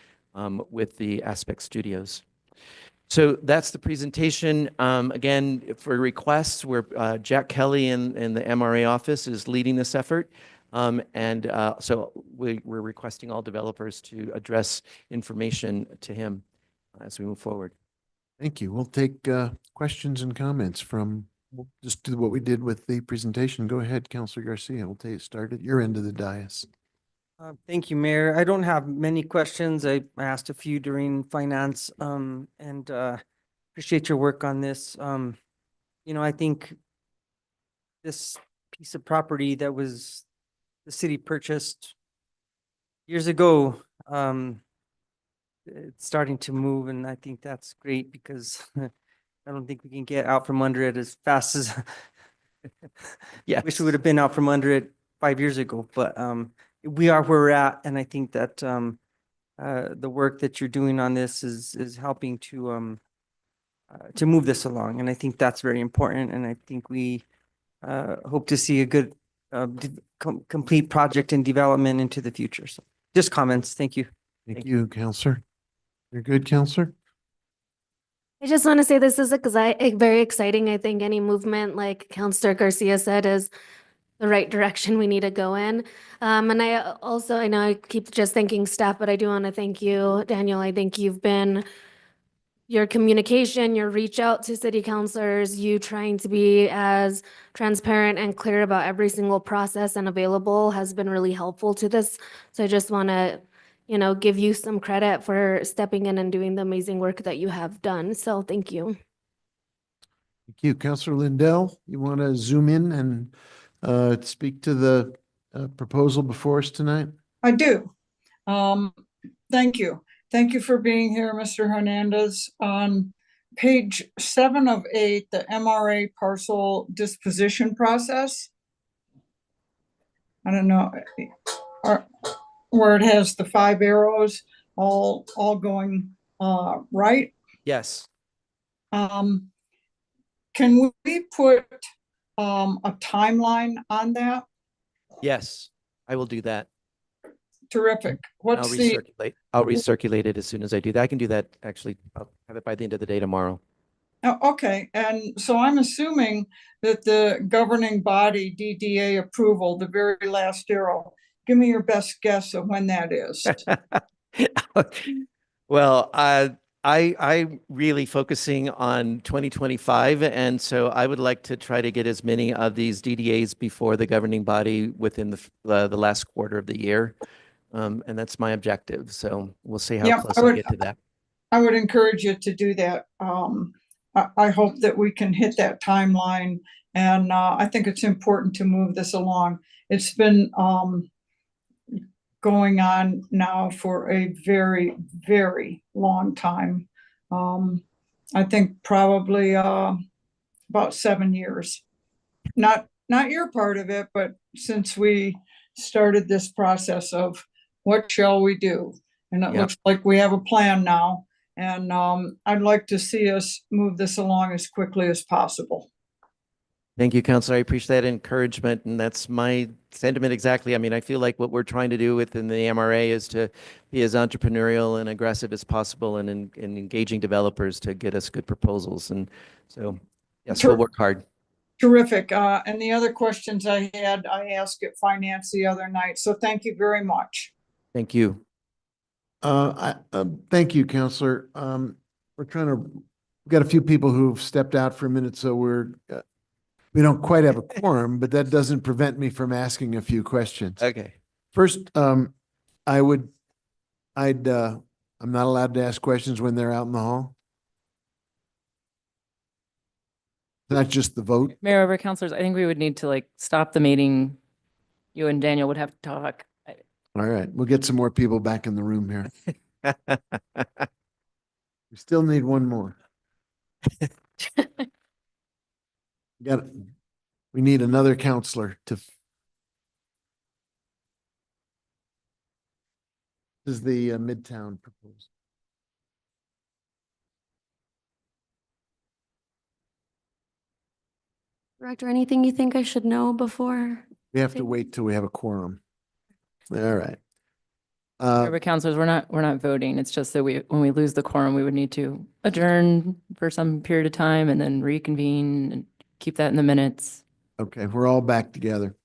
with the Aspect Studios. So that's the presentation. Again, for requests, Jack Kelly in the MRA office is leading this effort. So we're requesting all developers to address information to him as we move forward. Thank you. We'll take questions and comments from, we'll just do what we did with the presentation. Go ahead, Councilor Garcia. We'll start at your end of the dais. Thank you, Mayor. I don't have many questions. I asked a few during finance and appreciate your work on this. I think this piece of property that was the city purchased years ago. It's starting to move, and I think that's great because I don't think we can get out from under it as fast as Yeah. wish we would have been out from under it 5 years ago, but we are where we're at, and I think that the work that you're doing on this is helping to move this along, and I think that's very important, and I think we hope to see a good complete project and development into the future. So just comments. Thank you. Thank you, Counselor. You're good, Counselor? I just want to say this is very exciting. I think any movement, like Councillor Garcia said, is the right direction we need to go in. And I know I keep just thanking staff, but I do want to thank you, Daniel. I think your communication, your reach out to city councilors, you trying to be as transparent and clear about every single process and available has been really helpful to this. So I just want to, give you some credit for stepping in and doing the amazing work that you have done. So thank you. Thank you. Counselor Lindell, you want to zoom in and speak to the proposal before us tonight? I do. Thank you. Thank you for being here, Mr. Hernandez. On page 7 of 8, the MRA parcel disposition process. I don't know where it has the 5 arrows all going right. Yes. Can we put a timeline on that? Yes, I will do that. Terrific. What's the I'll recirculate it as soon as I do that. I can do that, actually. I'll have it by the end of the day tomorrow. Oh, okay, and so I'm assuming that the governing body DDA approval, the very last arrow, give me your best guess of when that is. Well, I'm really focusing on 2025, and so I would like to try to get as many of these DDAs before the governing body within the last quarter of the year. And that's my objective. So we'll see how close I get to that. I would encourage you to do that. I hope that we can hit that timeline, and I think it's important to move this along. It's been going on now for a very, very long time. I think probably about 7 years. Not your part of it, but since we started this process of what shall we do? And it looks like we have a plan now. And I'd like to see us move this along as quickly as possible. Thank you, Counselor. I appreciate that encouragement, and that's my sentiment exactly. I mean, I feel like what we're trying to do within the MRA is to be as entrepreneurial and aggressive as possible and in engaging developers to get us good proposals. And so, yes, we'll work hard. Terrific. And the other questions I had, I asked at finance the other night. So thank you very much. Thank you. Thank you, Counselor. We've got a few people who've stepped out for a minute, so we don't quite have a quorum, but that doesn't prevent me from asking a few questions. Okay. First, I'm not allowed to ask questions when they're out in the hall. Not just the vote. Mayor, over councilors, I think we would need to stop the meeting. You and Daniel would have to talk. All right, we'll get some more people back in the room here. We still need one more. We need another counselor to. This is the Midtown proposal. Director, anything you think I should know before? We have to wait till we have a quorum. All right. Over councilors, we're not voting. It's just that when we lose the quorum, we would need to adjourn for some period of time and then reconvene and keep that in the minutes. Okay, we're all back together.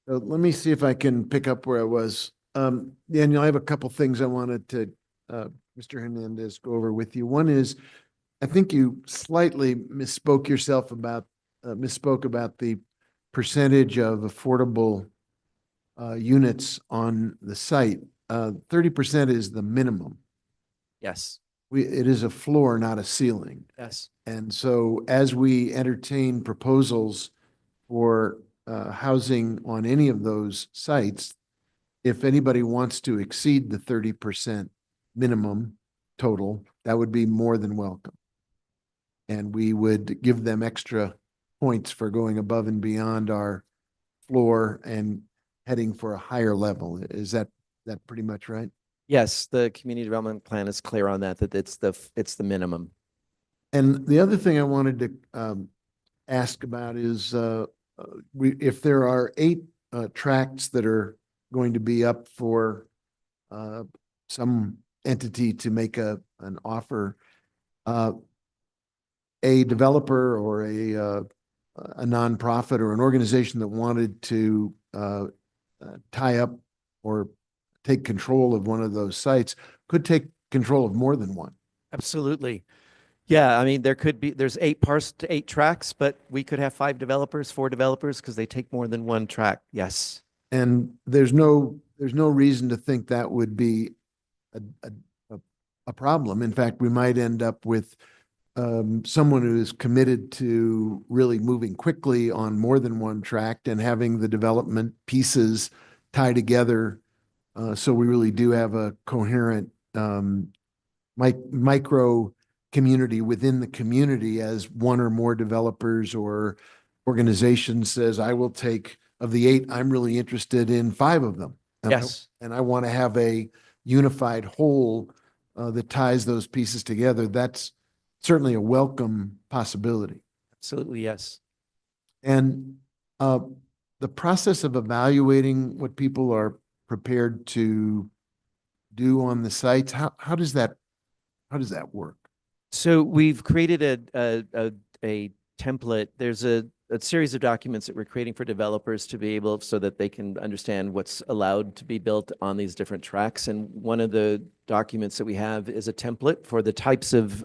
So let me see if I can pick up where I was. Daniel, I have a couple things I wanted to, Mr. Hernandez, go over with you. One is, I think you slightly misspoke about the percentage of affordable units on the site. 30% is the minimum. Yes. It is a floor, not a ceiling. Yes. And so as we entertain proposals for housing on any of those sites, if anybody wants to exceed the 30% minimum total, that would be more than welcome. And we would give them extra points for going above and beyond our floor and heading for a higher level. Is that pretty much right? Yes, the community development plan is clear on that, that it's the minimum. And the other thing I wanted to ask about is if there are 8 tracts that are going to be up for some entity to make an offer, a developer or a nonprofit or an organization that wanted to tie up or take control of one of those sites could take control of more than one. Absolutely. Yeah, I mean, there's 8 tracks, but we could have 5 developers, 4 developers, because they take more than one track. Yes. And there's no reason to think that would be a problem. In fact, we might end up with someone who is committed to really moving quickly on more than one tract and having the development pieces tie together. So we really do have a coherent micro community within the community, as one or more developers or organizations says, I will take, of the 8, I'm really interested in 5 of them. Yes. And I want to have a unified whole that ties those pieces together. That's certainly a welcome possibility. Absolutely, yes. And the process of evaluating what people are prepared to do on the sites, how does that work? So we've created a template. There's a series of documents that we're creating for developers to be able, so that they can understand what's allowed to be built on these different tracks. And one of the documents that we have is a template for the types of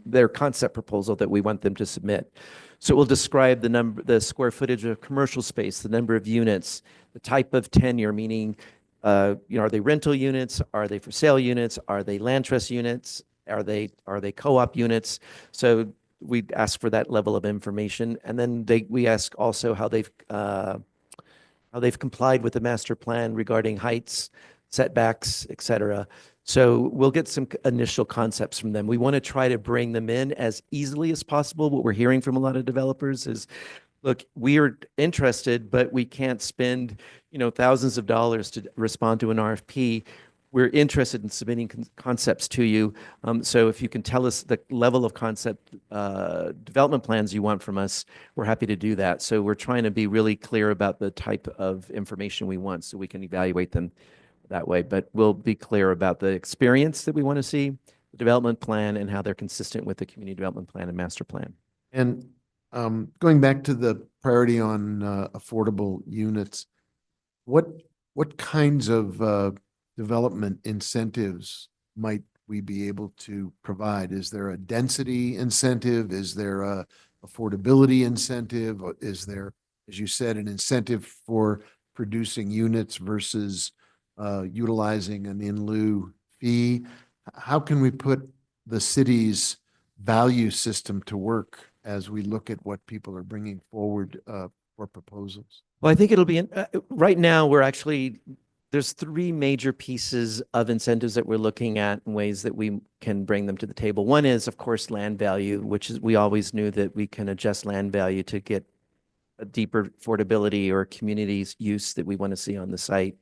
their concept proposal that we want them to submit. So it will describe the square footage of commercial space, the number of units, the type of tenure, meaning, are they rental units? Are they for sale units? Are they land trust units? Are they co-op units? So we ask for that level of information, and then we ask also how they've complied with the master plan regarding heights, setbacks, et cetera. So we'll get some initial concepts from them. We want to try to bring them in as easily as possible. What we're hearing from a lot of developers is, look, we are interested, but we can't spend, thousands of dollars to respond to an RFP. We're interested in submitting concepts to you. So if you can tell us the level of concept development plans you want from us, we're happy to do that. So we're trying to be really clear about the type of information we want so we can evaluate them that way. But we'll be clear about the experience that we want to see, the development plan, and how they're consistent with the community development plan and master plan. And going back to the priority on affordable units, what kinds of development incentives might we be able to provide? Is there a density incentive? Is there a affordability incentive? Is there, as you said, an incentive for producing units versus utilizing an in lieu fee? How can we put the city's value system to work as we look at what people are bringing forward for proposals? Well, I think it'll be, right now, there's 3 major pieces of incentives that we're looking at in ways that we can bring them to the table. One is, of course, land value, which is, we always knew that we can adjust land value to get a deeper affordability or communities use that we want to see on the site.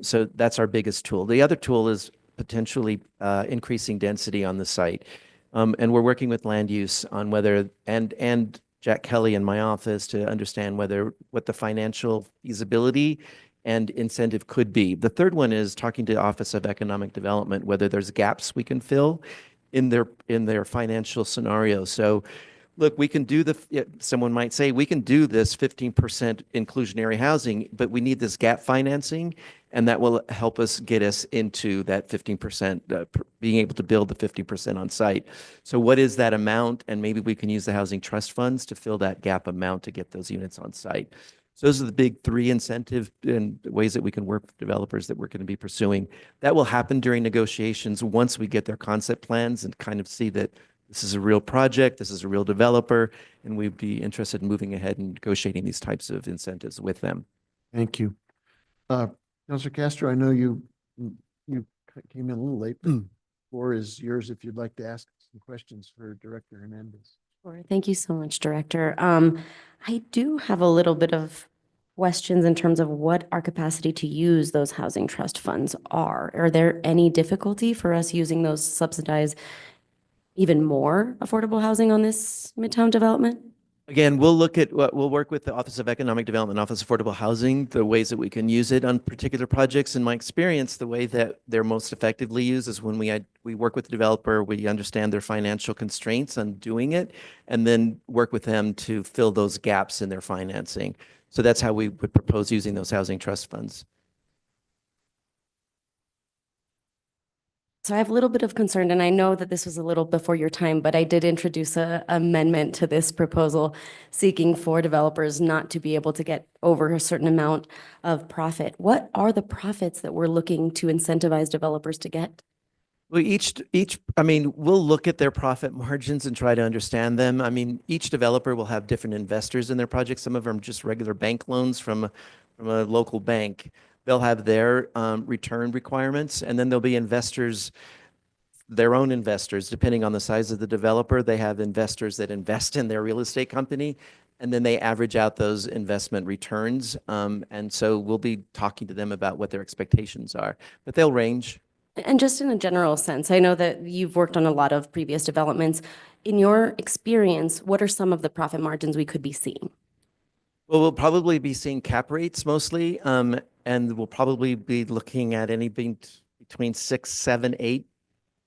So that's our biggest tool. The other tool is potentially increasing density on the site. And we're working with land use on whether, and Jack Kelly in my office, to understand what the financial feasibility and incentive could be. The third one is talking to the Office of Economic Development, whether there's gaps we can fill in their financial scenario. So look, we can do someone might say, we can do this 15% inclusionary housing, but we need this gap financing, and that will help us get us into that 15%, being able to build the 50% on site. So what is that amount? And maybe we can use the housing trust funds to fill that gap amount to get those units on site. So those are the big 3 incentive and ways that we can work with developers that we're going to be pursuing. That will happen during negotiations once we get their concept plans and kind of see that this is a real project, this is a real developer, and we'd be interested in moving ahead and negotiating these types of incentives with them. Thank you. Councilor Castro, I know you came in a little late, but the floor is yours if you'd like to ask some questions for Director Hernandez. Sure. Thank you so much, Director. I do have a little bit of questions in terms of what our capacity to use those housing trust funds are. Are there any difficulty for us using those subsidized even more affordable housing on this Midtown development? Again, we'll work with the Office of Economic Development, Office of Affordable Housing, the ways that we can use it on particular projects. In my experience, the way that they're most effectively used is when we work with the developer, we understand their financial constraints on doing it, and then work with them to fill those gaps in their financing. So that's how we would propose using those housing trust funds. So I have a little bit of concern, and I know that this was a little before your time, but I did introduce a amendment to this proposal seeking for developers not to be able to get over a certain amount of profit. What are the profits that we're looking to incentivize developers to get? Well, I mean, we'll look at their profit margins and try to understand them. I mean, each developer will have different investors in their projects. Some of them are just regular bank loans from a local bank. They'll have their return requirements, and then there'll be investors, their own investors, depending on the size of the developer. They have investors that invest in their real estate company, and then they average out those investment returns. And so we'll be talking to them about what their expectations are, but they'll range. And just in a general sense, I know that you've worked on a lot of previous developments. In your experience, what are some of the profit margins we could be seeing? Well, we'll probably be seeing cap rates mostly, and we'll probably be looking at anything between 6, 7,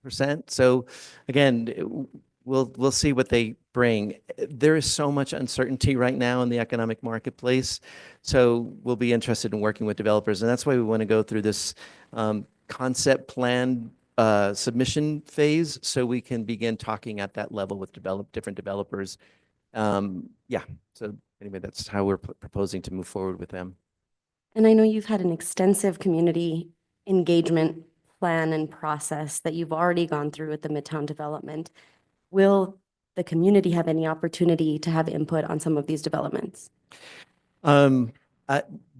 8%. So again, we'll see what they bring. There is so much uncertainty right now in the economic marketplace. So we'll be interested in working with developers. And that's why we want to go through this concept plan submission phase so we can begin talking at that level with different developers. Yeah, so anyway, that's how we're proposing to move forward with them. And I know you've had an extensive community engagement plan and process that you've already gone through with the Midtown development. Will the community have any opportunity to have input on some of these developments? Do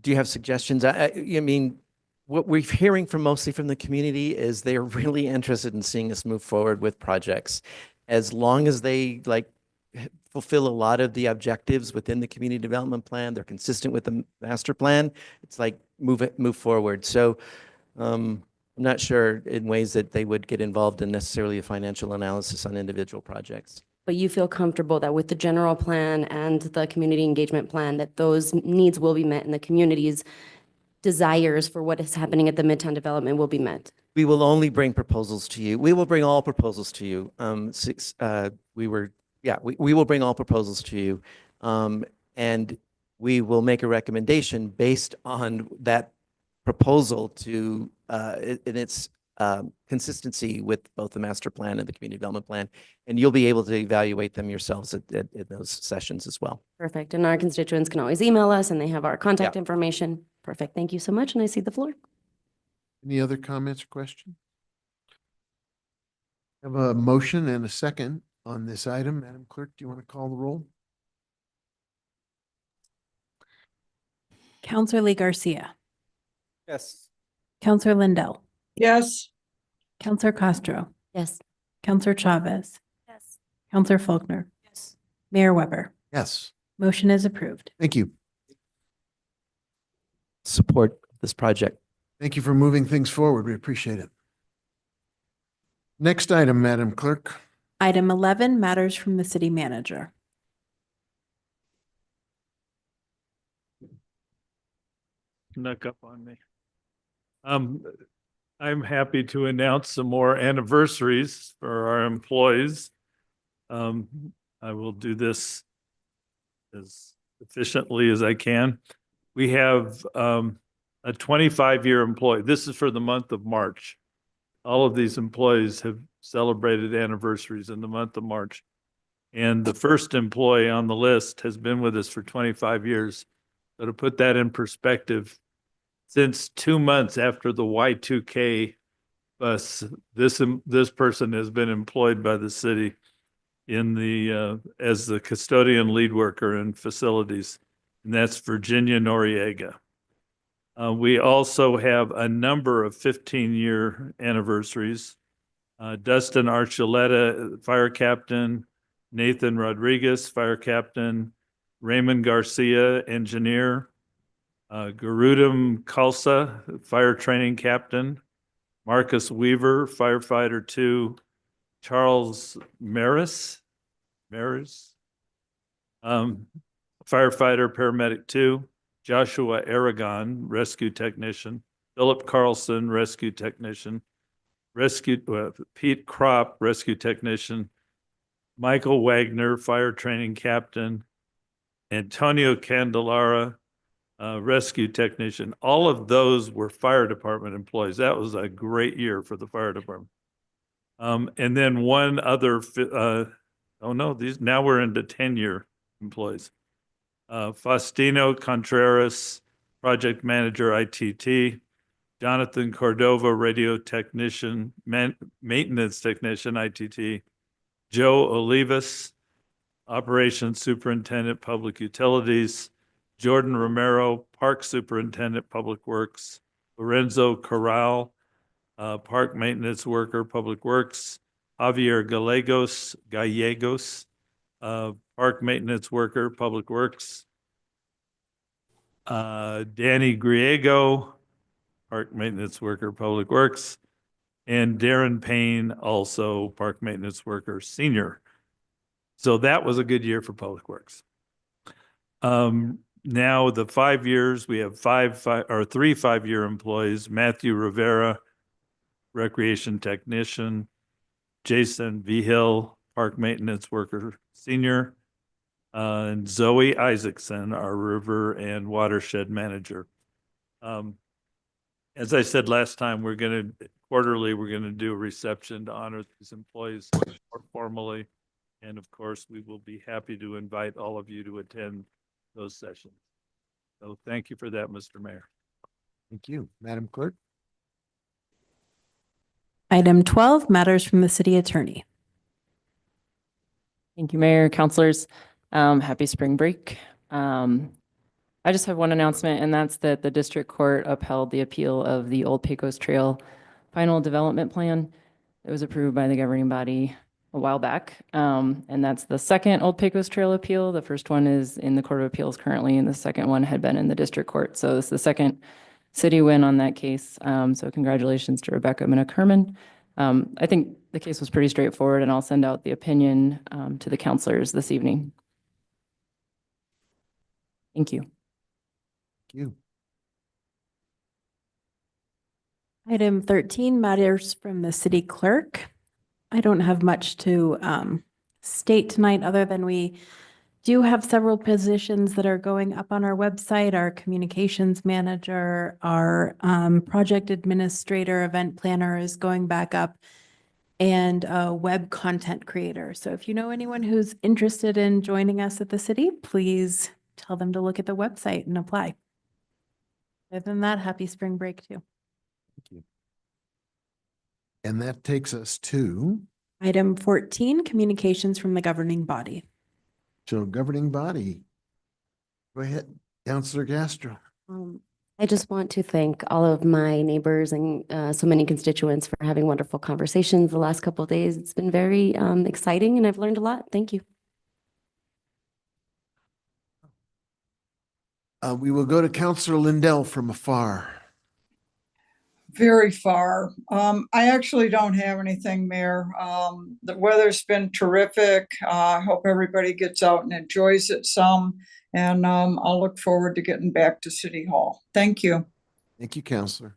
you have suggestions? I mean, what we're hearing mostly from the community is they're really interested in seeing us move forward with projects. As long as they fulfill a lot of the objectives within the community development plan, they're consistent with the master plan, it's like move forward. So I'm not sure in ways that they would get involved in necessarily a financial analysis on individual projects. But you feel comfortable that with the general plan and the community engagement plan, that those needs will be met and the community's desires for what is happening at the Midtown development will be met? We will only bring proposals to you. We will bring all proposals to you. We will bring all proposals to you. And we will make a recommendation based on that proposal to in its consistency with both the master plan and the community development plan. And you'll be able to evaluate them yourselves at those sessions as well. Perfect. And our constituents can always email us and they have our contact information. Perfect. Thank you so much. And I cede the floor. Any other comments or questions? I have a motion and a second on this item. Madam Clerk, do you want to call the roll? Counselor Lee Garcia, Yes. Counselor Lindell, Yes, Counselor Castro, Yes. Counselor Chavez, Yes. Counselor Faulkner, Yes. Mayor Weber. Yes, Motion is approved. thank you. Support this project. Thank you for moving things forward. We appreciate it. Next item, Madam Clerk. Item 11, matters from the city manager. Snuck up on me. I'm happy to announce some more anniversaries for our employees. I will do this as efficiently as I can. We have a 25-year employee. This is for the month of March. All of these employees have celebrated anniversaries in the month of March. And the first employee on the list has been with us for 25 years. So to put that in perspective, since 2 months after the Y2K bus, this person has been employed by the city. in the, as the custodian lead worker in facilities, and that's Virginia Noriega. We also have a number of 15-year anniversaries. Dustin Archuleta, fire captain, Nathan Rodriguez, fire captain, Raymond Garcia, engineer, Garudam Khalsa, fire training captain, Marcus Weaver, firefighter 2, Charles Maris, firefighter, paramedic 2, Joshua Aragon, rescue technician, Philip Carlson, rescue technician, Pete Kropp, rescue technician, Michael Wagner, fire training captain, Antonio Candelara, rescue technician. All of those were fire department employees. That was a great year for the fire department. And then one other, now we're into 10-year employees. Faustino Contreras, project manager, ITT. Jonathan Cordova, radio technician, maintenance technician, ITT. Joe Olivas, operations superintendent, public utilities. Jordan Romero, park superintendent, public works. Lorenzo Corral, park maintenance worker, public works. Javier Gallegos, park maintenance worker, public works. Danny Griego, park maintenance worker, public works. And Darren Payne, also park maintenance worker, senior. So that was a good year for public works. Now the 5 years, we have three 5-year employees: Matthew Rivera, recreation technician; Jason Vigil, park maintenance worker, senior; and Zoe Isaacson, our river and watershed manager. As I said last time, we're going to do a reception to honor these employees more formally. And of course, we will be happy to invite all of you to attend those sessions. So thank you for that, Mr. Mayor. Thank you. Madam Clerk? Item 12, matters from the city attorney. Thank you, Mayor, councilors. Happy spring break. I just have one announcement, and that's that the district court upheld the appeal of the Old Pecos Trail final development plan. It was approved by the governing body a while back. And that's the second Old Pecos Trail appeal. The first one is in the Court of Appeals currently, and the second one had been in the district court. So this is the second city win on that case. So congratulations to Rebecca Minnick-Herman. I think the case was pretty straightforward, and I'll send out the opinion to the counselors this evening. Thank you. Thank you. Item 13, matters from the city clerk. I don't have much to state tonight, other than we do have several positions that are going up on our website: our communications manager, our project administrator, event planner is going back up, and a web content creator. So if you know anyone who's interested in joining us at the city, please tell them to look at the website and apply. Other than that, happy spring break too. Thank you. And that takes us to, Item 14, communications from the governing body. governing body. Go ahead, Councilor Castro. I just want to thank all of my neighbors and so many constituents for having wonderful conversations the last couple of days. It's been very exciting, and I've learned a lot. Thank you. We will go to Councilor Lindell from afar. Very far. I actually don't have anything, Mayor. The weather's been terrific. I hope everybody gets out and enjoys it some. And I'll look forward to getting back to City Hall. Thank you. Thank you, Councilor.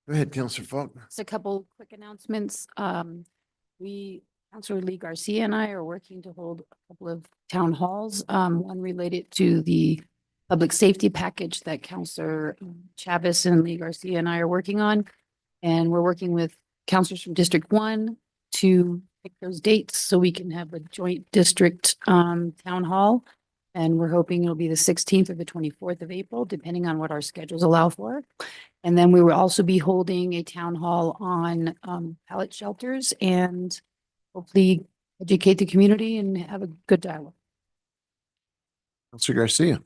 Go ahead, Councilor Faulkner. Just a couple quick announcements. Councilor Lee Garcia and I are working to hold a couple of town halls, one related to the public safety package that Councilor Chavez and Lee Garcia and I are working on. And we're working with councilors from District 1 to pick those dates so we can have a joint district town hall. And we're hoping it'll be the 16th or the 24th of April, depending on what our schedules allow for. And then we will also be holding a town hall on pallet shelters and hopefully educate the community and have a good dialogue. Counselor Garcia.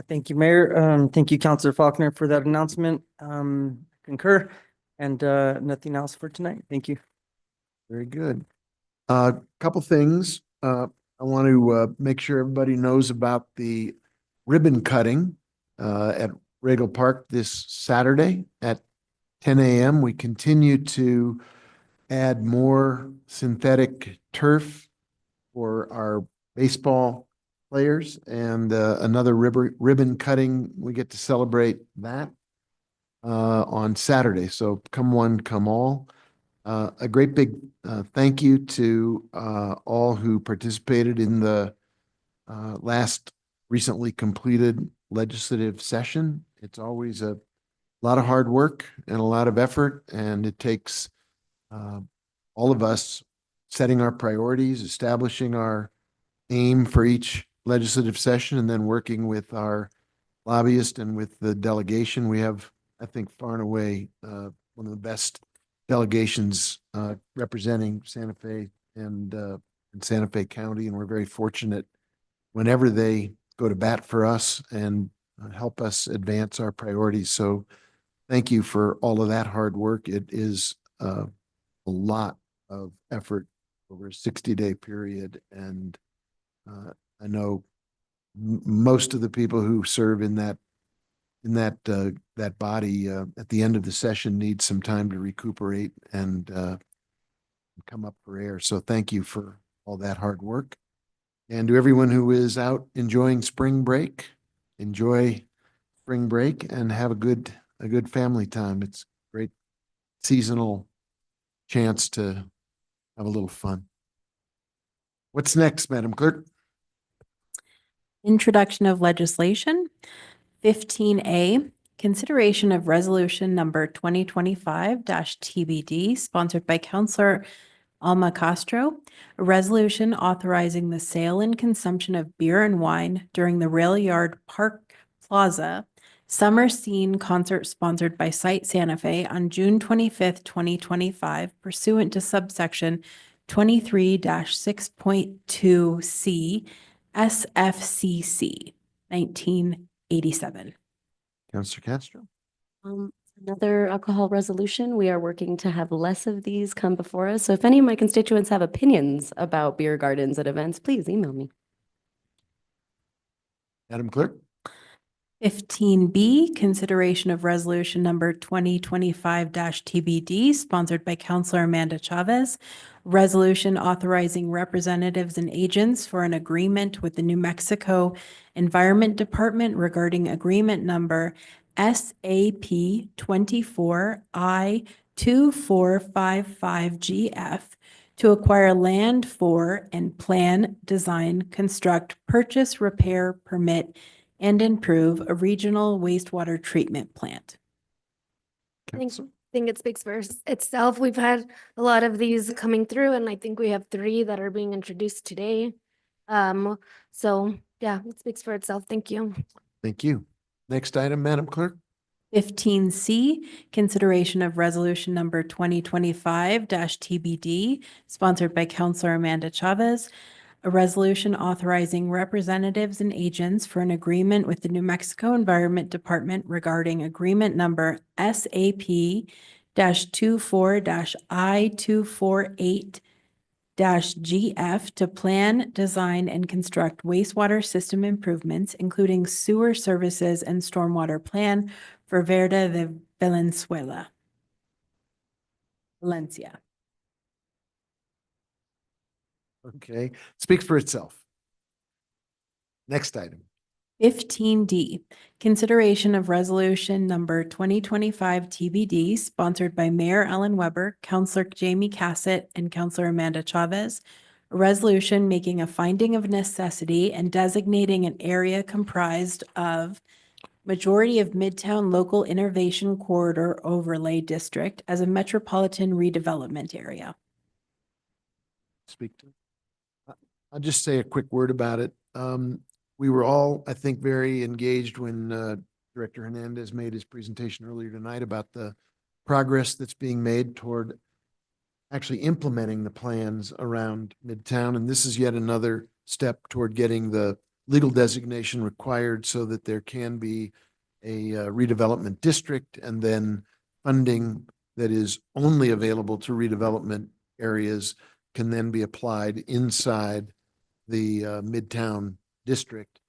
Thank you, Mayor. Thank you, Counselor Faulkner, for that announcement. Concur, and nothing else for tonight. Thank you. Very good. Couple things. I want to make sure everybody knows about the ribbon cutting at Regal Park this Saturday at 10 a.m. We continue to add more synthetic turf for our baseball players, and another ribbon cutting. We get to celebrate that on Saturday. So come one, come all. A great big thank you to all who participated in the last recently completed legislative session. It's always a lot of hard work and a lot of effort, and it takes all of us setting our priorities, establishing our aim for each legislative session, and then working with our lobbyist and with the delegation. We have, I think, far and away one of the best delegations representing Santa Fe and Santa Fe County, and we're very fortunate whenever they go to bat for us and help us advance our priorities. So thank you for all of that hard work. It is a lot of effort over a 60-day period, and I know most of the people who serve in that body at the end of the session need some time to recuperate and come up for air. So thank you for all that hard work. And to everyone who is out enjoying spring break, enjoy spring break and have a good family time. It's a great seasonal chance to have a little fun. What's next, Madam Clerk? Introduction of legislation. 15A, consideration of resolution number 2025-TBD, sponsored by Councilor Alma Castro, a resolution authorizing the sale and consumption of beer and wine during the Rail Yard Park Plaza Summer Scene Concert sponsored by Site Santa Fe on June 25th, 2025, pursuant to subsection 23-6.2C SFCC 1987. Councilor Castro. Another alcohol resolution. We are working to have less of these come before us. So if any of my constituents have opinions about beer gardens at events, please email me. Madam Clerk. 15B, consideration of resolution number 2025-TBD, sponsored by Councilor Amanda Chavez. Resolution authorizing representatives and agents for an agreement with the New Mexico Environment Department regarding agreement number SAP 24I2455GF to acquire land for and plan, design, construct, purchase, repair, permit, and improve a regional wastewater treatment plant. I think it speaks for itself. We've had a lot of these coming through, and I think we have 3 that are being introduced today. So yeah, it speaks for itself. Thank you. Thank you. Next item, Madam Clerk. 15C, consideration of resolution number 2025-TBD, sponsored by Councilor Amanda Chavez. A resolution authorizing representatives and agents for an agreement with the New Mexico Environment Department regarding agreement number SAP-24-I248-GF to plan, design, and construct wastewater system improvements, including sewer services and stormwater plan for Verde de Valencia. Okay, speaks for itself. Next item. 15D, consideration of resolution number 2025-TBD, sponsored by Mayor Ellen Weber, Councilor Jamie Cassett, and Councilor Amanda Chavez. A resolution making a finding of necessity and designating an area comprised of majority of Midtown Local Innovation Corridor Overlay District as a metropolitan redevelopment area. Speak to. I'll just say a quick word about it. We were all, I think, very engaged when Director Hernandez made his presentation earlier tonight about the progress that's being made toward actually implementing the plans around Midtown. And this is yet another step toward getting the legal designation required so that there can be a redevelopment district, and then funding that is only available to redevelopment areas can then be applied inside the Midtown district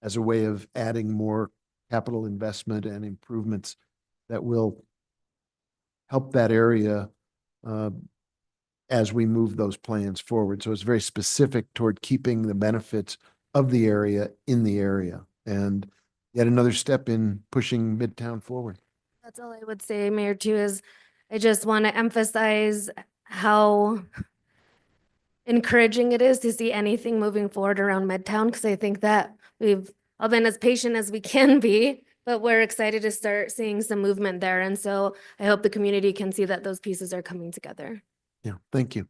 as a way of adding more capital investment and improvements that will help that area as we move those plans forward. So it's very specific toward keeping the benefits of the area in the area, and yet another step in pushing Midtown forward. That's all I would say, Mayor, too, is I just want to emphasize how encouraging it is to see anything moving forward around Midtown, because I think that we've all been as patient as we can be, but we're excited to start seeing some movement there. And so I hope the community can see that those pieces are coming together. Yeah, thank you.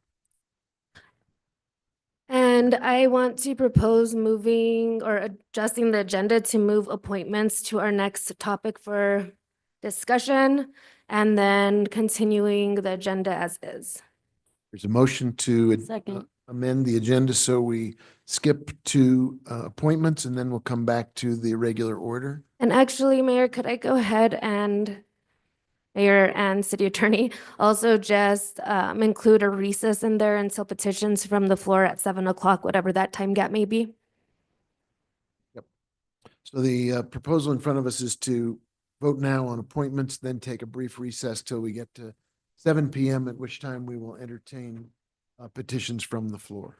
And I want to propose moving or adjusting the agenda to move appointments to our next topic for discussion, and then continuing the agenda as is. There's a motion to Second. amend the agenda, so we skip to appointments, and then we'll come back to the regular order. And actually, Mayor, could I go ahead and Mayor and City Attorney also just include a recess in there until petitions from the floor at 7 o'clock, whatever that time gap may be? So the proposal in front of us is to vote now on appointments, then take a brief recess till we get to 7 p.m., at which time we will entertain petitions from the floor.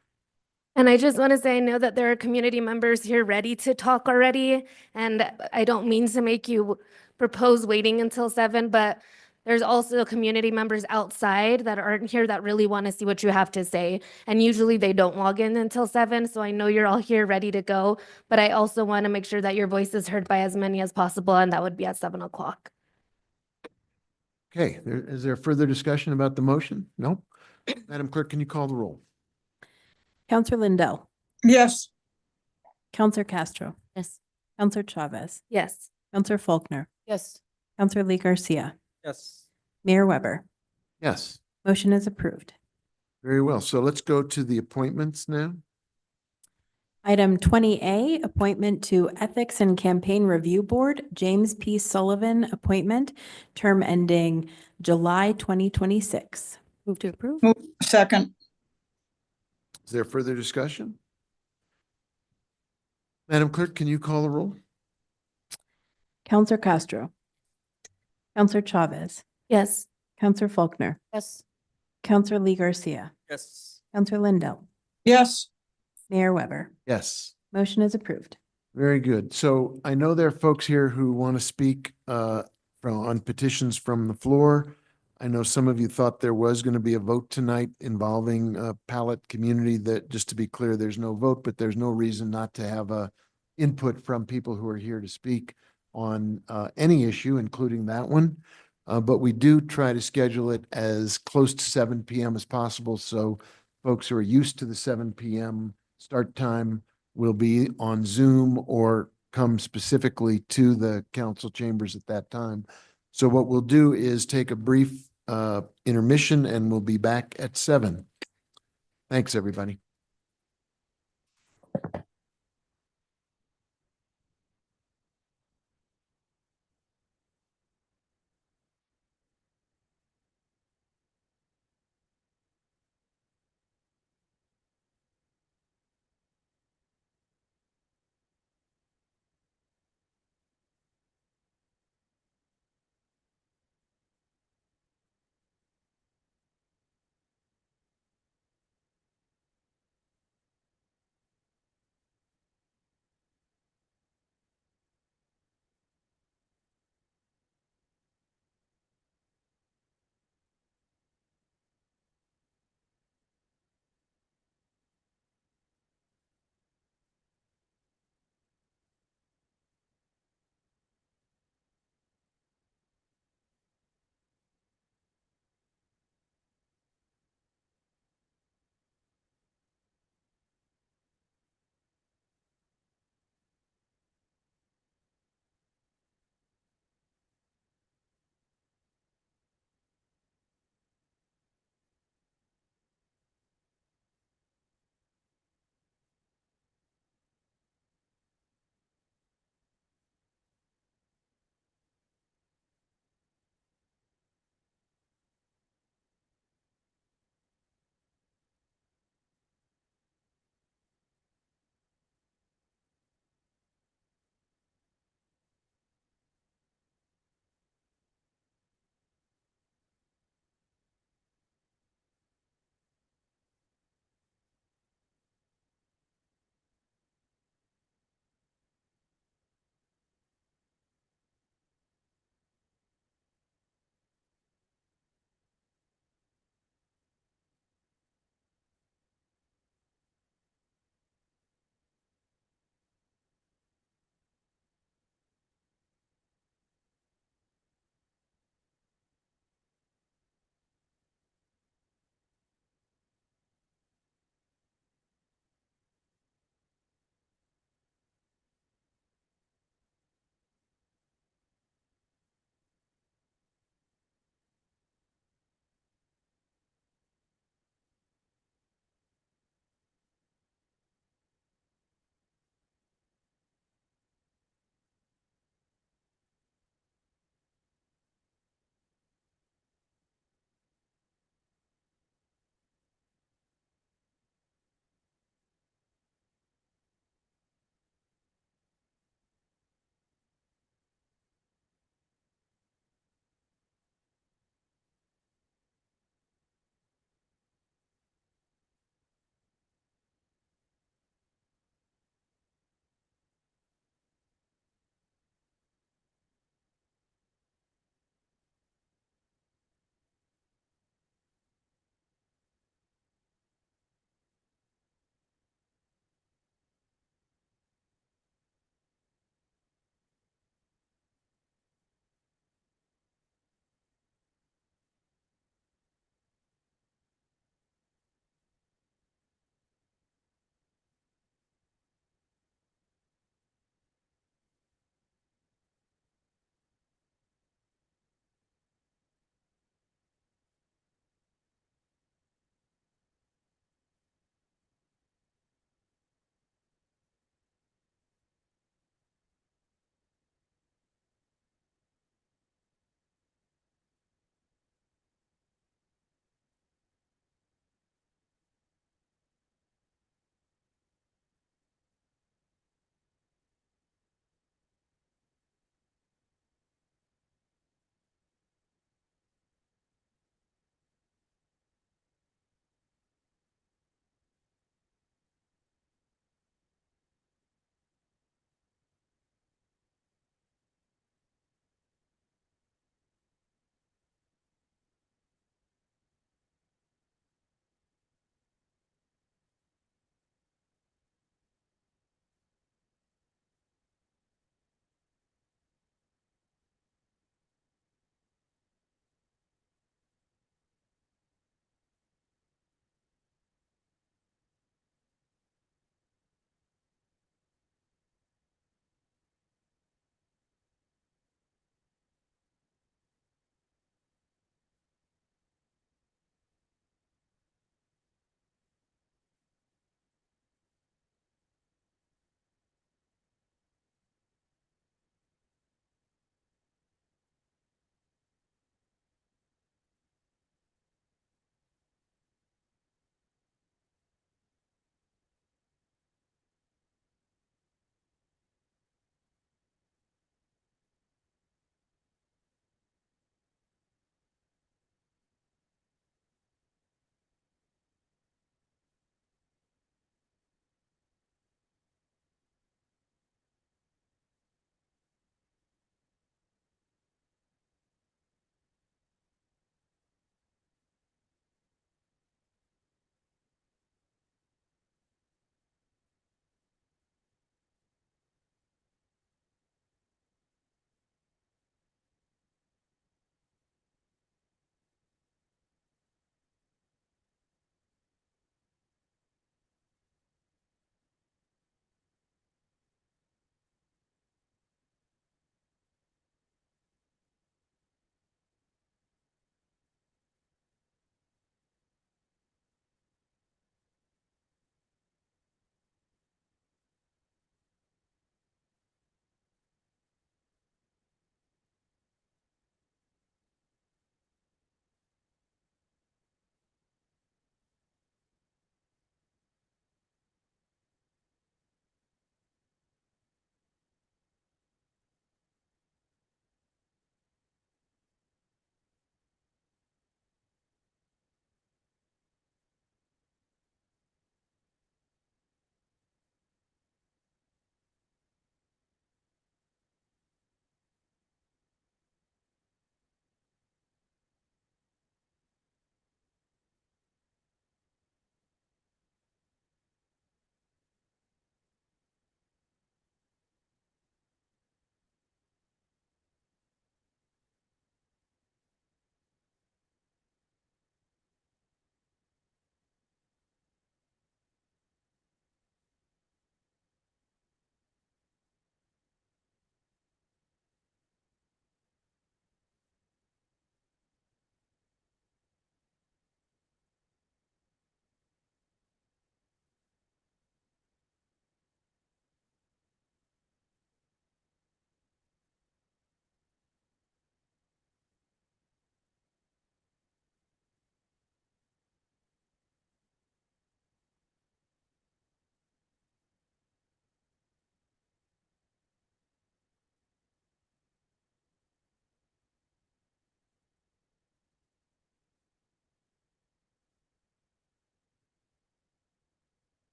And I just want to say, I know that there are community members here ready to talk already, and I don't mean to make you propose waiting until 7, but there's also community members outside that aren't here that really want to see what you have to say. And usually they don't log in until 7, so I know you're all here ready to go, but I also want to make sure that your voice is heard by as many as possible, and that would be at 7 o'clock. Okay, is there further discussion about the motion? No? Madam Clerk, can you call the roll? Counselor Lindell, Yes. Counselor Castro, Yes. Counselor Chavez, Yes. Counselor Faulkner, Yes. Counselor Lee Garcia, Yes. Mayor Weber. Yes, Motion is approved. very well. So let's go to the appointments now. Item 20A, appointment to Ethics and Campaign Review Board, James P. Sullivan, appointment, term ending July 2026. Move to approve? Second. Is there further discussion? Madam Clerk, can you call the roll? Counselor Castro, Counselor Chavez, Yes. Counselor Faulkner, Yes. Counselor Lee Garcia, Yes. Counselor Lindell, Yes. Mayor Weber. Yes. Motion is approved. Very good. So I know there are folks here who want to speak on petitions from the floor. I know some of you thought there was going to be a vote tonight involving Pallet community. That, just to be clear, there's no vote, but there's no reason not to have a input from people who are here to speak on any issue, including that one. But we do try to schedule it as close to 7 p.m. as possible, so folks who are used to the 7 p.m. start time will be on Zoom or come specifically to the council chambers at that time. So what we'll do is take a brief intermission, and we'll be back at 7. Thanks, everybody.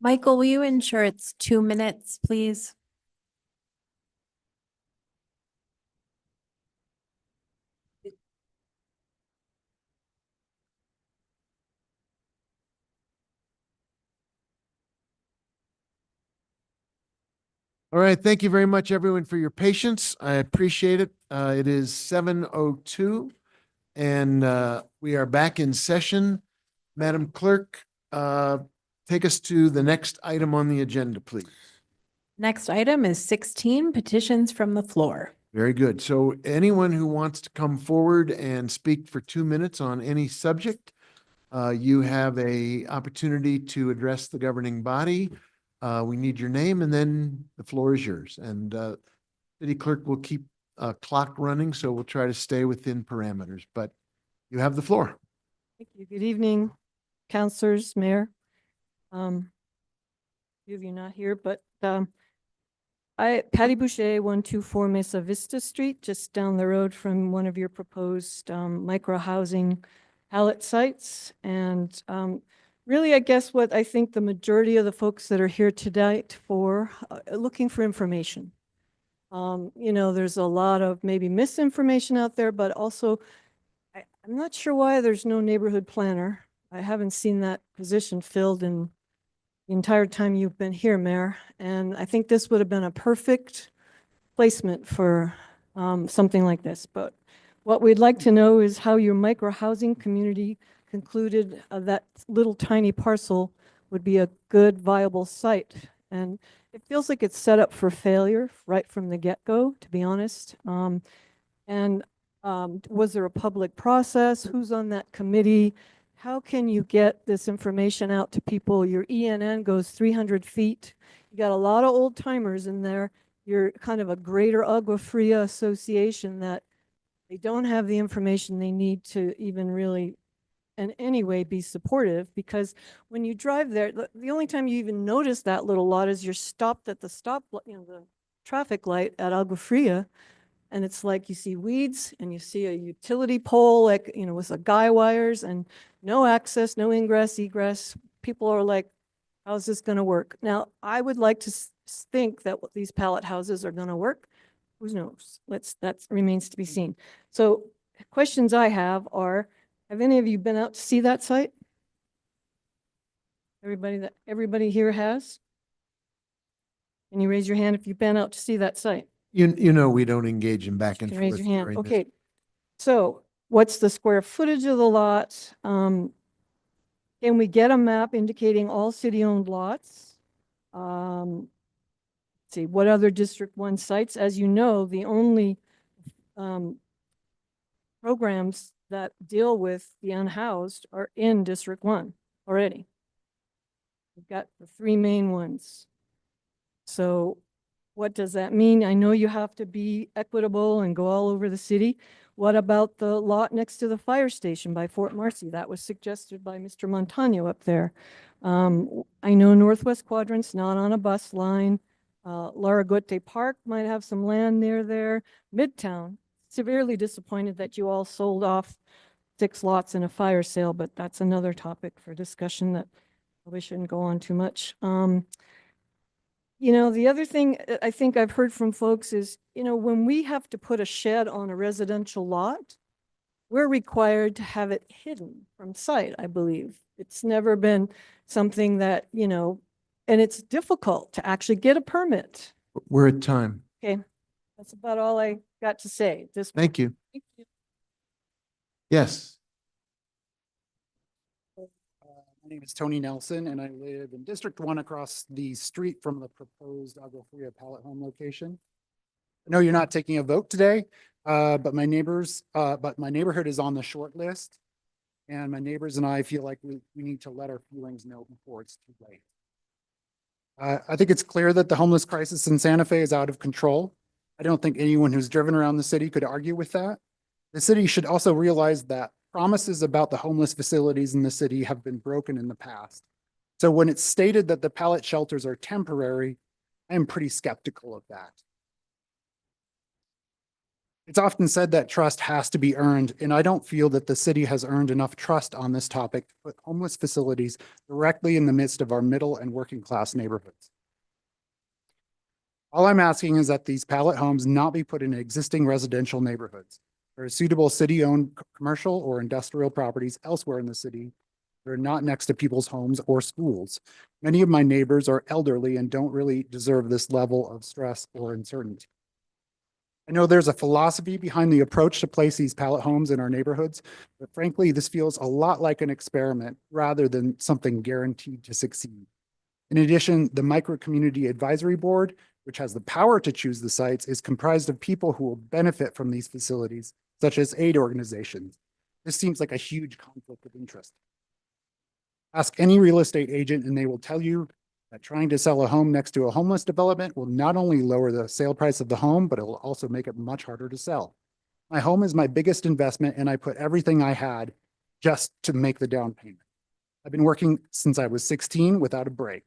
Michael, will you ensure it's 2 minutes, please? All right, thank you very much, everyone, for your patience. I appreciate it. It is 7:02, and we are back in session. Madam Clerk, take us to the next item on the agenda, please. Next item is 16, petitions from the floor. Very good. So anyone who wants to come forward and speak for 2 minutes on any subject, you have a opportunity to address the governing body. We need your name and then the floor is yours. And city clerk will keep a clock running, so we'll try to stay within parameters, but you have the floor. Thank you. Good evening, councilors, mayor. Few of you not here, but Patty Boucher, 124 Mesa Vista Street, just down the road from one of your proposed micro housing pallet sites. And really, I guess what I think the majority of the folks that are here tonight for, looking for information. You know, there's a lot of maybe misinformation out there, but also I'm not sure why there's no neighborhood planner. I haven't seen that position filled in the entire time you've been here, Mayor. And I think this would have been a perfect placement for something like this. But what we'd like to know is how your micro housing community concluded that little tiny parcel would be a good, viable site. And it feels like it's set up for failure right from the get-go, to be honest. Was there a public process? Who's on that committee? How can you get this information out to people? Your ENN goes 300 feet. You got a lot of old timers in there. You're kind of a greater Agua Fria association that they don't have the information they need to even really in any way be supportive, because when you drive there, the only time you even notice that little lot is you're stopped at the the traffic light at Agua Fria. And it's like you see weeds and you see a utility pole, like, with the guy wires and no access, no ingress, egress. People are like, how's this going to work? Now, I would like to think that these pallet houses are going to work. Who knows? That remains to be seen. So questions I have are, have any of you been out to see that site? Everybody here has? Can you raise your hand if you've been out to see that site? You know, we don't engage in back and Can forth. you raise your hand? during this. Okay. So what's the square footage of the lot? Can we get a map indicating all city-owned lots? Let's see, what other District 1 sites? As you know, the only programs that deal with the unhoused are in District 1 already. We've got the 3 main ones. So what does that mean? I know you have to be equitable and go all over the city. What about the lot next to the fire station by Fort Marcy? That was suggested by Mr. Montano up there. I know Northwest Quadrant's not on a bus line. Laragote Park might have some land near there. Midtown, severely disappointed that you all sold off 6 lots in a fire sale, but that's another topic for discussion that probably shouldn't go on too much. The other thing I think I've heard from folks is, when we have to put a shed on a residential lot, we're required to have it hidden from sight, I believe. It's never been something that, and it's difficult to actually get a permit. We're at time. Okay, that's about all I got to say at this point. Thank you. Thank you. Yes. My name is Tony Nelson, and I live in District 1 across the street from the proposed Agua Fria pallet home location. I know you're not taking a vote today, but my neighborhood is on the short list, and my neighbors and I feel like we need to let our feelings know before it's too late. I think it's clear that the homeless crisis in Santa Fe is out of control. I don't think anyone who's driven around the city could argue with that. The city should also realize that promises about the homeless facilities in the city have been broken in the past. So when it's stated that the pallet shelters are temporary, I am pretty skeptical of that. It's often said that trust has to be earned, and I don't feel that the city has earned enough trust on this topic to put homeless facilities directly in the midst of our middle and working class neighborhoods. All I'm asking is that these pallet homes not be put in existing residential neighborhoods. There are suitable city-owned commercial or industrial properties elsewhere in the city that are not next to people's homes or schools. Many of my neighbors are elderly and don't really deserve this level of stress or uncertainty. I know there's a philosophy behind the approach to place these pallet homes in our neighborhoods, but frankly, this feels a lot like an experiment rather than something guaranteed to succeed. In addition, the Micro Community Advisory Board, which has the power to choose the sites, is comprised of people who will benefit from these facilities, such as aid organizations. This seems like a huge conflict of interest. Ask any real estate agent and they will tell you that trying to sell a home next to a homeless development will not only lower the sale price of the home, but it will also make it much harder to sell. My home is my biggest investment and I put everything I had just to make the down payment. I've been working since I was 16 without a break.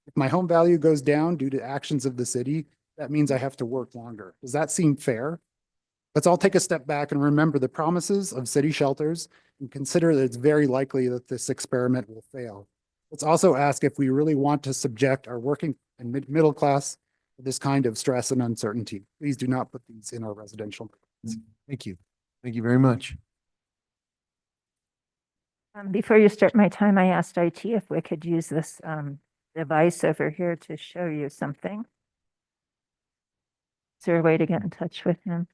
If my home value goes down due to actions of the city, that means I have to work longer. Does that seem fair? Let's all take a step back and remember the promises of city shelters and consider that it's very likely that this experiment will fail. Let's also ask if we really want to subject our working and middle class to this kind of stress and uncertainty. Please do not put these in our residential. Thank you. Thank you very much. Before you start my time, I asked IT if we could use this device over here to show you something. Is there a way to get in touch with him?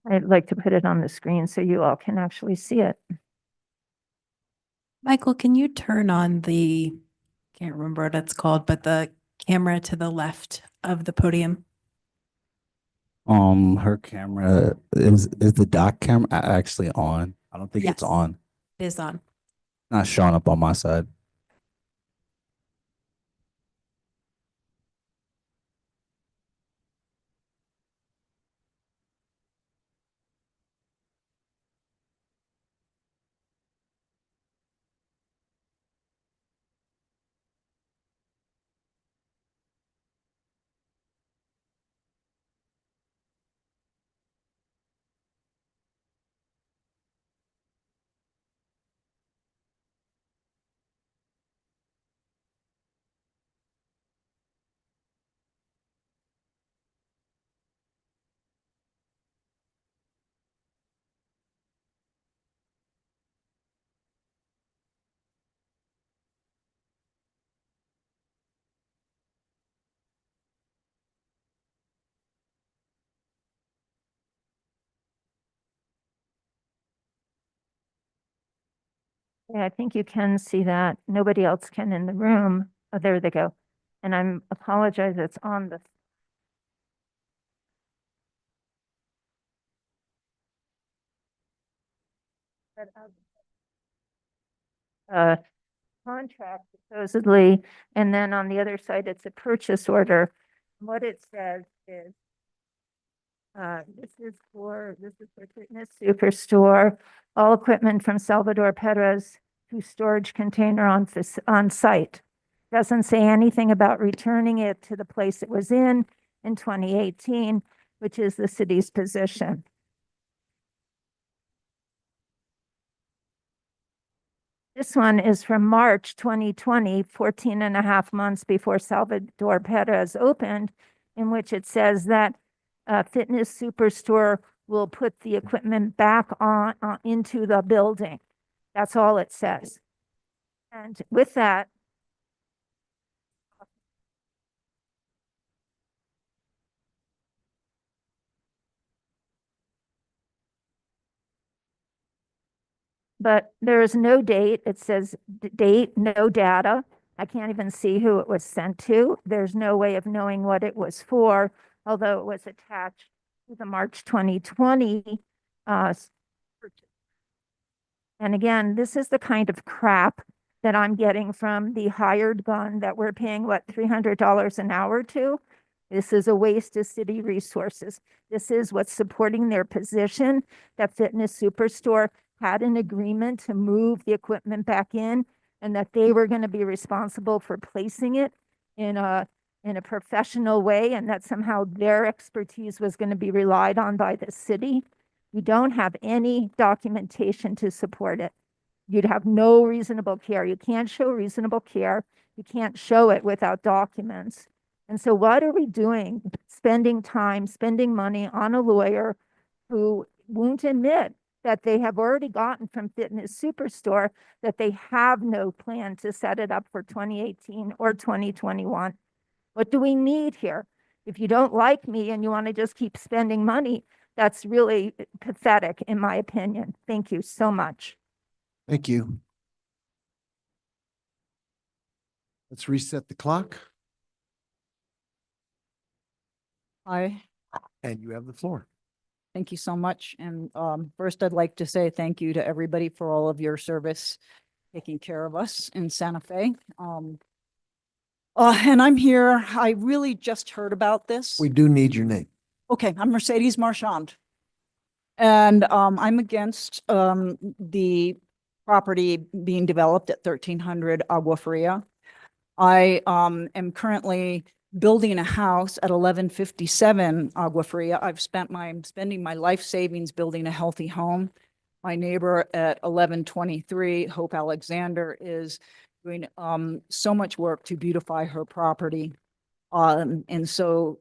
I'd like to put it on the screen so you all can actually see it. Michael, can you turn on the, can't remember what it's called, but the camera to the left of the podium? Her camera is the dock camera actually on? I don't think it's Yes. on. It is on. Not showing up on my side. Yeah, I think you can see that. Nobody else can in the room. Oh, there they go. And I'm apologize, it's on the. Contract supposedly, and then on the other side, it's a purchase order. What it says is, this is for Fitness Superstore, all equipment from Salvador Perez to storage container on site. Doesn't say anything about returning it to the place it was in 2018, which is the city's position. This one is from March 2020, 14 and a half months before Salvador Perez opened, in which it says that Fitness Superstore will put the equipment back on into the building. That's all it says. And with that, but there is no date. It says date, no data. I can't even see who it was sent to. There's no way of knowing what it was for, although it was attached to the March 2020. And again, this is the kind of crap that I'm getting from the hired gun that we're paying, what, $300 an hour to? This is a waste of city resources. This is what's supporting their position that Fitness Superstore had an agreement to move the equipment back in, and that they were going to be responsible for placing it in a professional way, and that somehow their expertise was going to be relied on by the city. You don't have any documentation to support it. You'd have no reasonable care. You can't show reasonable care. You can't show it without documents. And so what are we doing? Spending time, spending money on a lawyer who won't admit that they have already gotten from Fitness Superstore that they have no plan to set it up for 2018 or 2021. What do we need here? If you don't like me and you want to just keep spending money, that's really pathetic, in my opinion. Thank you so much. Thank you. Let's reset the clock, Hi, and you have the floor. thank you so much. And first, I'd like to say thank you to everybody for all of your service taking care of us in Santa Fe. And I'm here, I really just heard about this. We do need your name. Okay, I'm Mercedes Marchand. And I'm against the property being developed at 1300 Agua Fria. I am currently building a house at 1157 Agua Fria. I'm spending my life savings building a healthy home. My neighbor at 1123, Hope Alexander, is doing so much work to beautify her property. And so,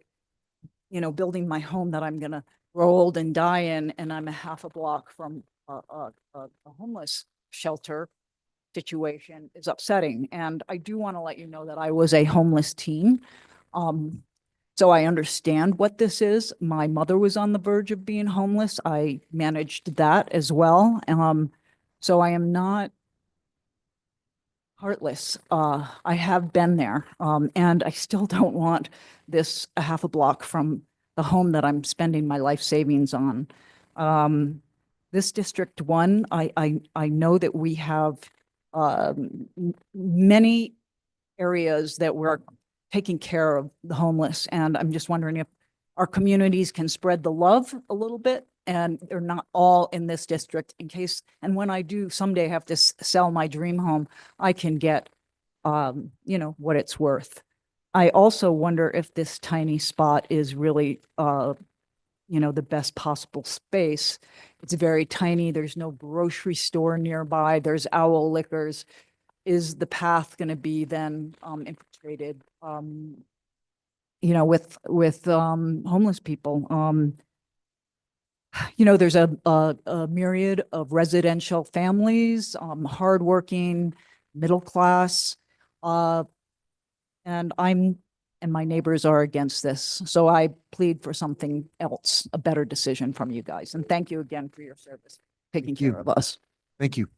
you know, building my home that I'm gonna grow old and die in, and I'm a half a block from a homeless shelter situation is upsetting. And I do want to let you know that I was a homeless teen. So I understand what this is. My mother was on the verge of being homeless. I managed that as well. So I am not heartless. I have been there. And I still don't want this a half a block from the home that I'm spending my life savings on. This District 1, I know that we have many areas that we're taking care of the homeless. And I'm just wondering if our communities can spread the love a little bit, and they're not all in this district in case, and when I do someday have to sell my dream home, I can get, you know, what it's worth. I also wonder if this tiny spot is really, you know, the best possible space. It's very tiny. There's no grocery store nearby. There's Owl Liquors. Is the path going to be then infiltrated, you know, with homeless people? You know, there's a myriad of residential families, hardworking, middle class, and my neighbors are against this. So I plead for something else, a better decision from you guys. And thank you again for your service, taking care of us. Thank you.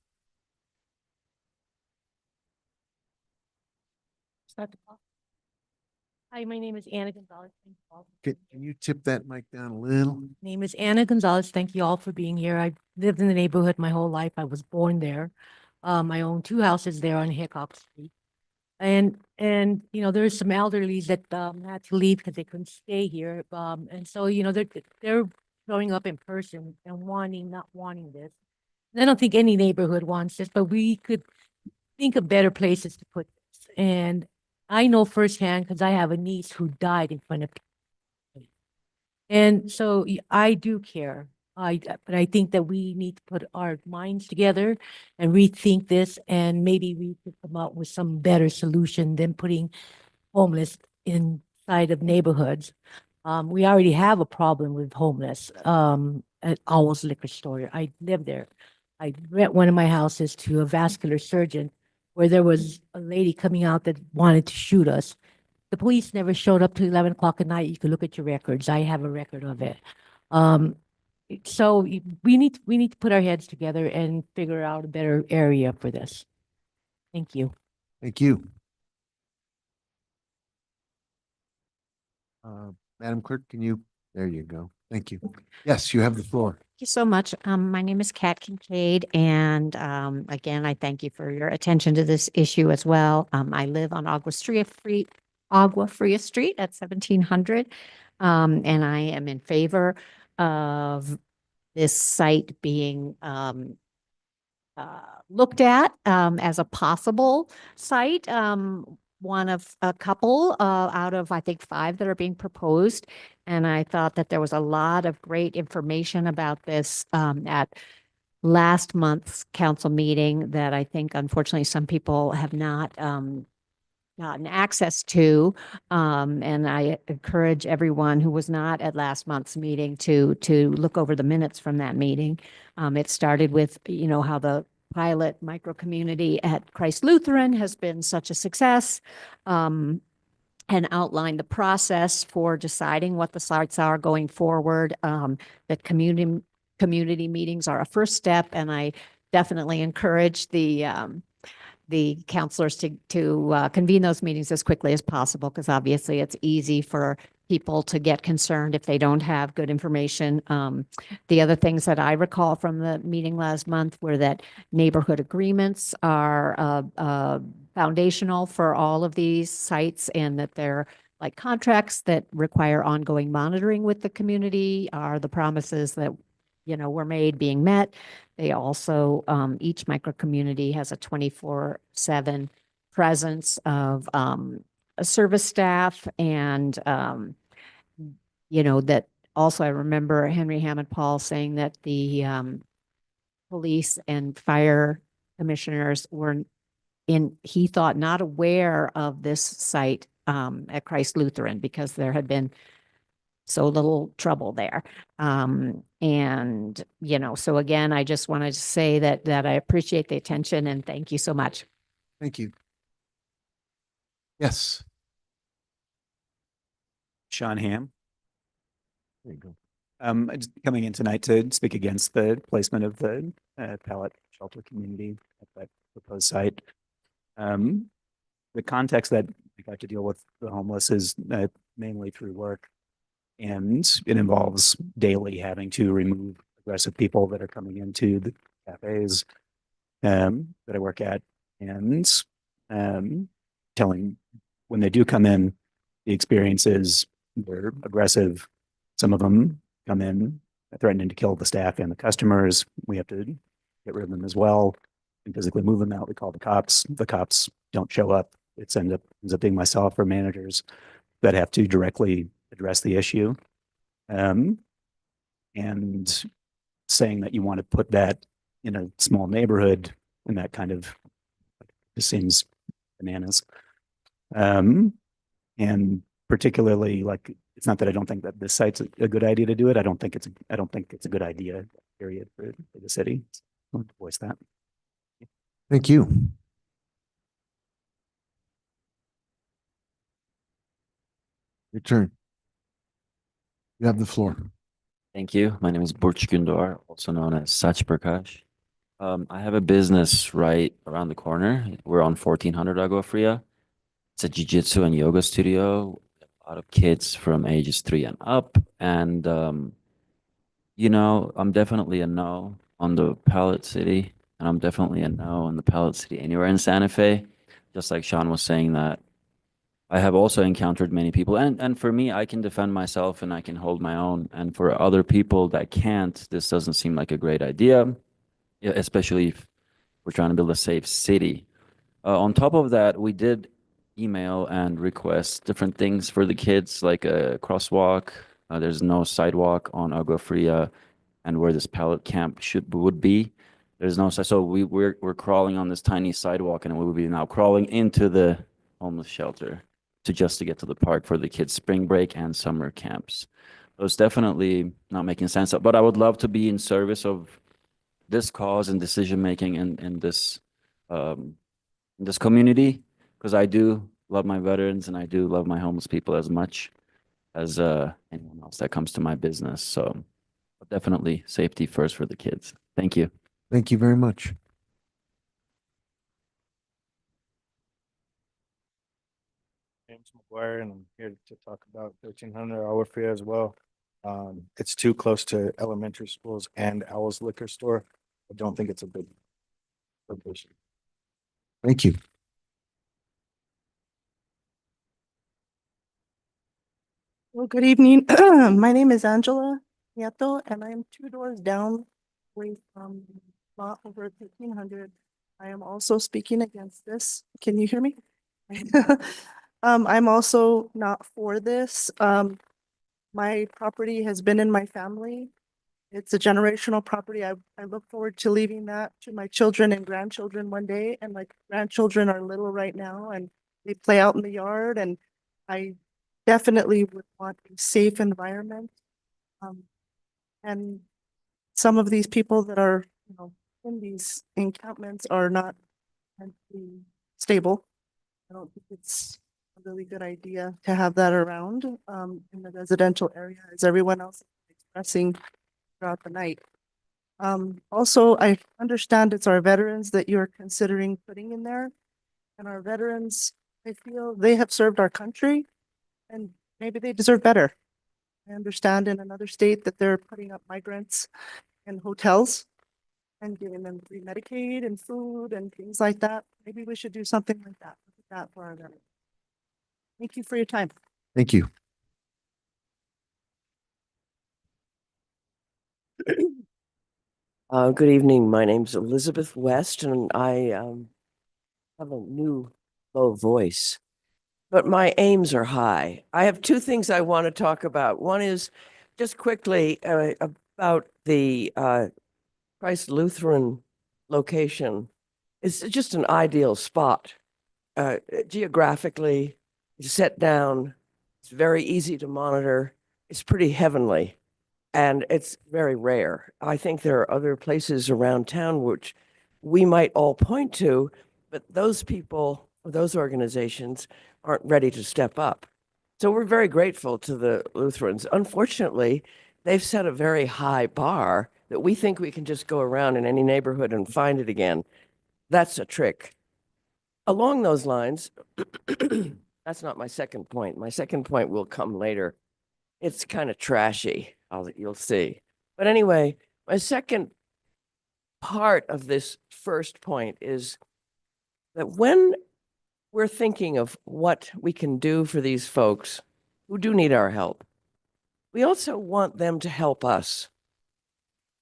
Hi, my name is Anna Gonzalez. Thank you all. Can you tip that mic down a little? Name is Anna Gonzalez. Thank you all for being here. I've lived in the neighborhood my whole life. I was born there. I own 2 houses there on Hickok Street. And you know, there's some elderlies that had to leave because they couldn't stay here. And so, you know, they're showing up in person and not wanting this. And I don't think any neighborhood wants this, but we could think of better places to put this. And I know firsthand because I have a niece who died in front of me. And so I do care. But I think that we need to put our minds together and rethink this, and maybe we could come up with some better solution than putting homeless inside of neighborhoods. We already have a problem with homeless at Owl's Liquor Store. I live there. I rent one of my houses to a vascular surgeon where there was a lady coming out that wanted to shoot us. The police never showed up till 11 o'clock at night. You can look at your records. I have a record of it. So we need to put our heads together and figure out a better area for this. Thank you. Thank you. Madam Clerk, there you go. Thank you. Yes, you have the floor. Thank you so much. My name is Kat Kincaid, and again, I thank you for your attention to this issue as well. I live on Agua Fria Street at 1700, and I am in favor of this site being looked at as a possible site. One of a couple out of, I think, 5 that are being proposed. And I thought that there was a lot of great information about this at last month's council meeting that I think unfortunately some people have not gotten access to. And I encourage everyone who was not at last month's meeting to look over the minutes from that meeting. It started with, how the pilot micro community at Christ Lutheran has been such a success, and outlined the process for deciding what the sites are going forward. That community meetings are a first step, and I definitely encourage the counselors to convene those meetings as quickly as possible, because obviously it's easy for people to get concerned if they don't have good information. The other things that I recall from the meeting last month were that neighborhood agreements are foundational for all of these sites, and that they're like contracts that require ongoing monitoring with the community are the promises that were made being met. They also, each micro community has a 24/7 presence of a service staff, and that also I remember Henry Hammond Paul saying that the police and fire commissioners were he thought not aware of this site at Christ Lutheran because there had been so little trouble there. And, so again, I just wanted to say that I appreciate the attention and thank you so much. Thank you. Yes. Sean Ham. There you go. Just coming in tonight to speak against the placement of the pallet shelter community at that proposed site. The context that we got to deal with the homeless is mainly through work, and it involves daily having to remove aggressive people that are coming into the cafes that I work at, and telling when they do come in, the experience is they're aggressive. Some of them come in threatening to kill the staff and the customers. We have to get rid of them as well and physically move them out. We call the cops. The cops don't show up. It ends up being myself or managers that have to directly address the issue. And saying that you want to put that in a small neighborhood and that kind of just seems bananas. And particularly, like, it's not that I don't think that this site's a good idea to do it. I don't think it's a good idea, period, for the city. So I want to voice that. Thank you. Your turn. You have the floor. Thank you. My name is Burch Gundor, also known as Sach Prakash. I have a business right around the corner. We're on 1400 Agua Fria. It's a jiu-jitsu and yoga studio. A lot of kids from ages 3 and up. And, I'm definitely a no on the Pallet City. And I'm definitely a no on the Pallet City anywhere in Santa Fe. Just like Sean was saying that I have also encountered many people. And for me, I can defend myself and I can hold my own. And for other people that can't, this doesn't seem like a great idea, especially if we're trying to build a safe city. On top of that, we did email and request different things for the kids, like a crosswalk. There's no sidewalk on Agua Fria, and where this pallet camp would be, there's no side. So we're crawling on this tiny sidewalk, and we will be now crawling into the homeless shelter to get to the park for the kids' spring break and summer camps. So it's definitely not making sense. But I would love to be in service of this cause and decision making in this community, because I do love my veterans and I do love my homeless people as much as anyone else that comes to my business. So but definitely safety first for the kids. Thank you. Thank you very much. James McGuire, and I'm here to talk about 1300 Agua Fria as well. It's too close to elementary schools and Owl's Liquor Store. I don't think it's a good location. Thank you. Well, good evening. My name is Angela Nieto, and I am 2 doors down away from lot over 1300. I am also speaking against this. Can you hear me? I'm also not for this. My property has been in my family. It's a generational property. I look forward to leaving that to my children and grandchildren one day. And my grandchildren are little right now and they play out in the yard, and I definitely would want a safe environment. And some of these people that are, in these encampments are not mentally stable. I don't think it's a really good idea to have that around in the residential area, as everyone else is expressing throughout the night. Also, I understand it's our veterans that you're considering putting in there. And our veterans, I feel they have served our country and maybe they deserve better. I understand in another state that they're putting up migrants in hotels and giving them free Medicaid and food and things like that. Maybe we should do something like that, for our veterans. Thank you for your time. Thank you. Good evening. My name's Elizabeth West, and I have a new low voice, but my aims are high. I have 2 things I want to talk about. One is just quickly about the Christ Lutheran location. It's just an ideal spot. Geographically, it's set down. It's very easy to monitor. It's pretty heavenly. And it's very rare. I think there are other places around town which we might all point to, but those people, those organizations aren't ready to step up. So we're very grateful to the Lutherans. Unfortunately, they've set a very high bar that we think we can just go around in any neighborhood and find it again. That's a trick. Along those lines, that's not my second point. My second point will come later. It's kind of trashy. You'll see. But anyway, my second part of this first point is that when we're thinking of what we can do for these folks who do need our help, we also want them to help us.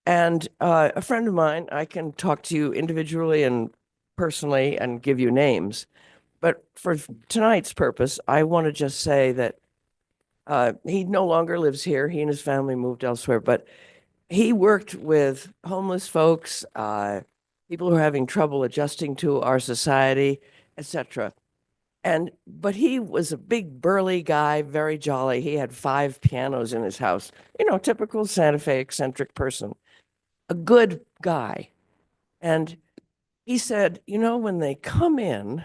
And a friend of mine, I can talk to you individually and personally and give you names. But for tonight's purpose, I want to just say that he no longer lives here. He and his family moved elsewhere, but he worked with homeless folks, people who are having trouble adjusting to our society, etc. But he was a big burly guy, very jolly. He had 5 pianos in his house, typical Santa Fe eccentric person, a good guy. And he said, when they come in,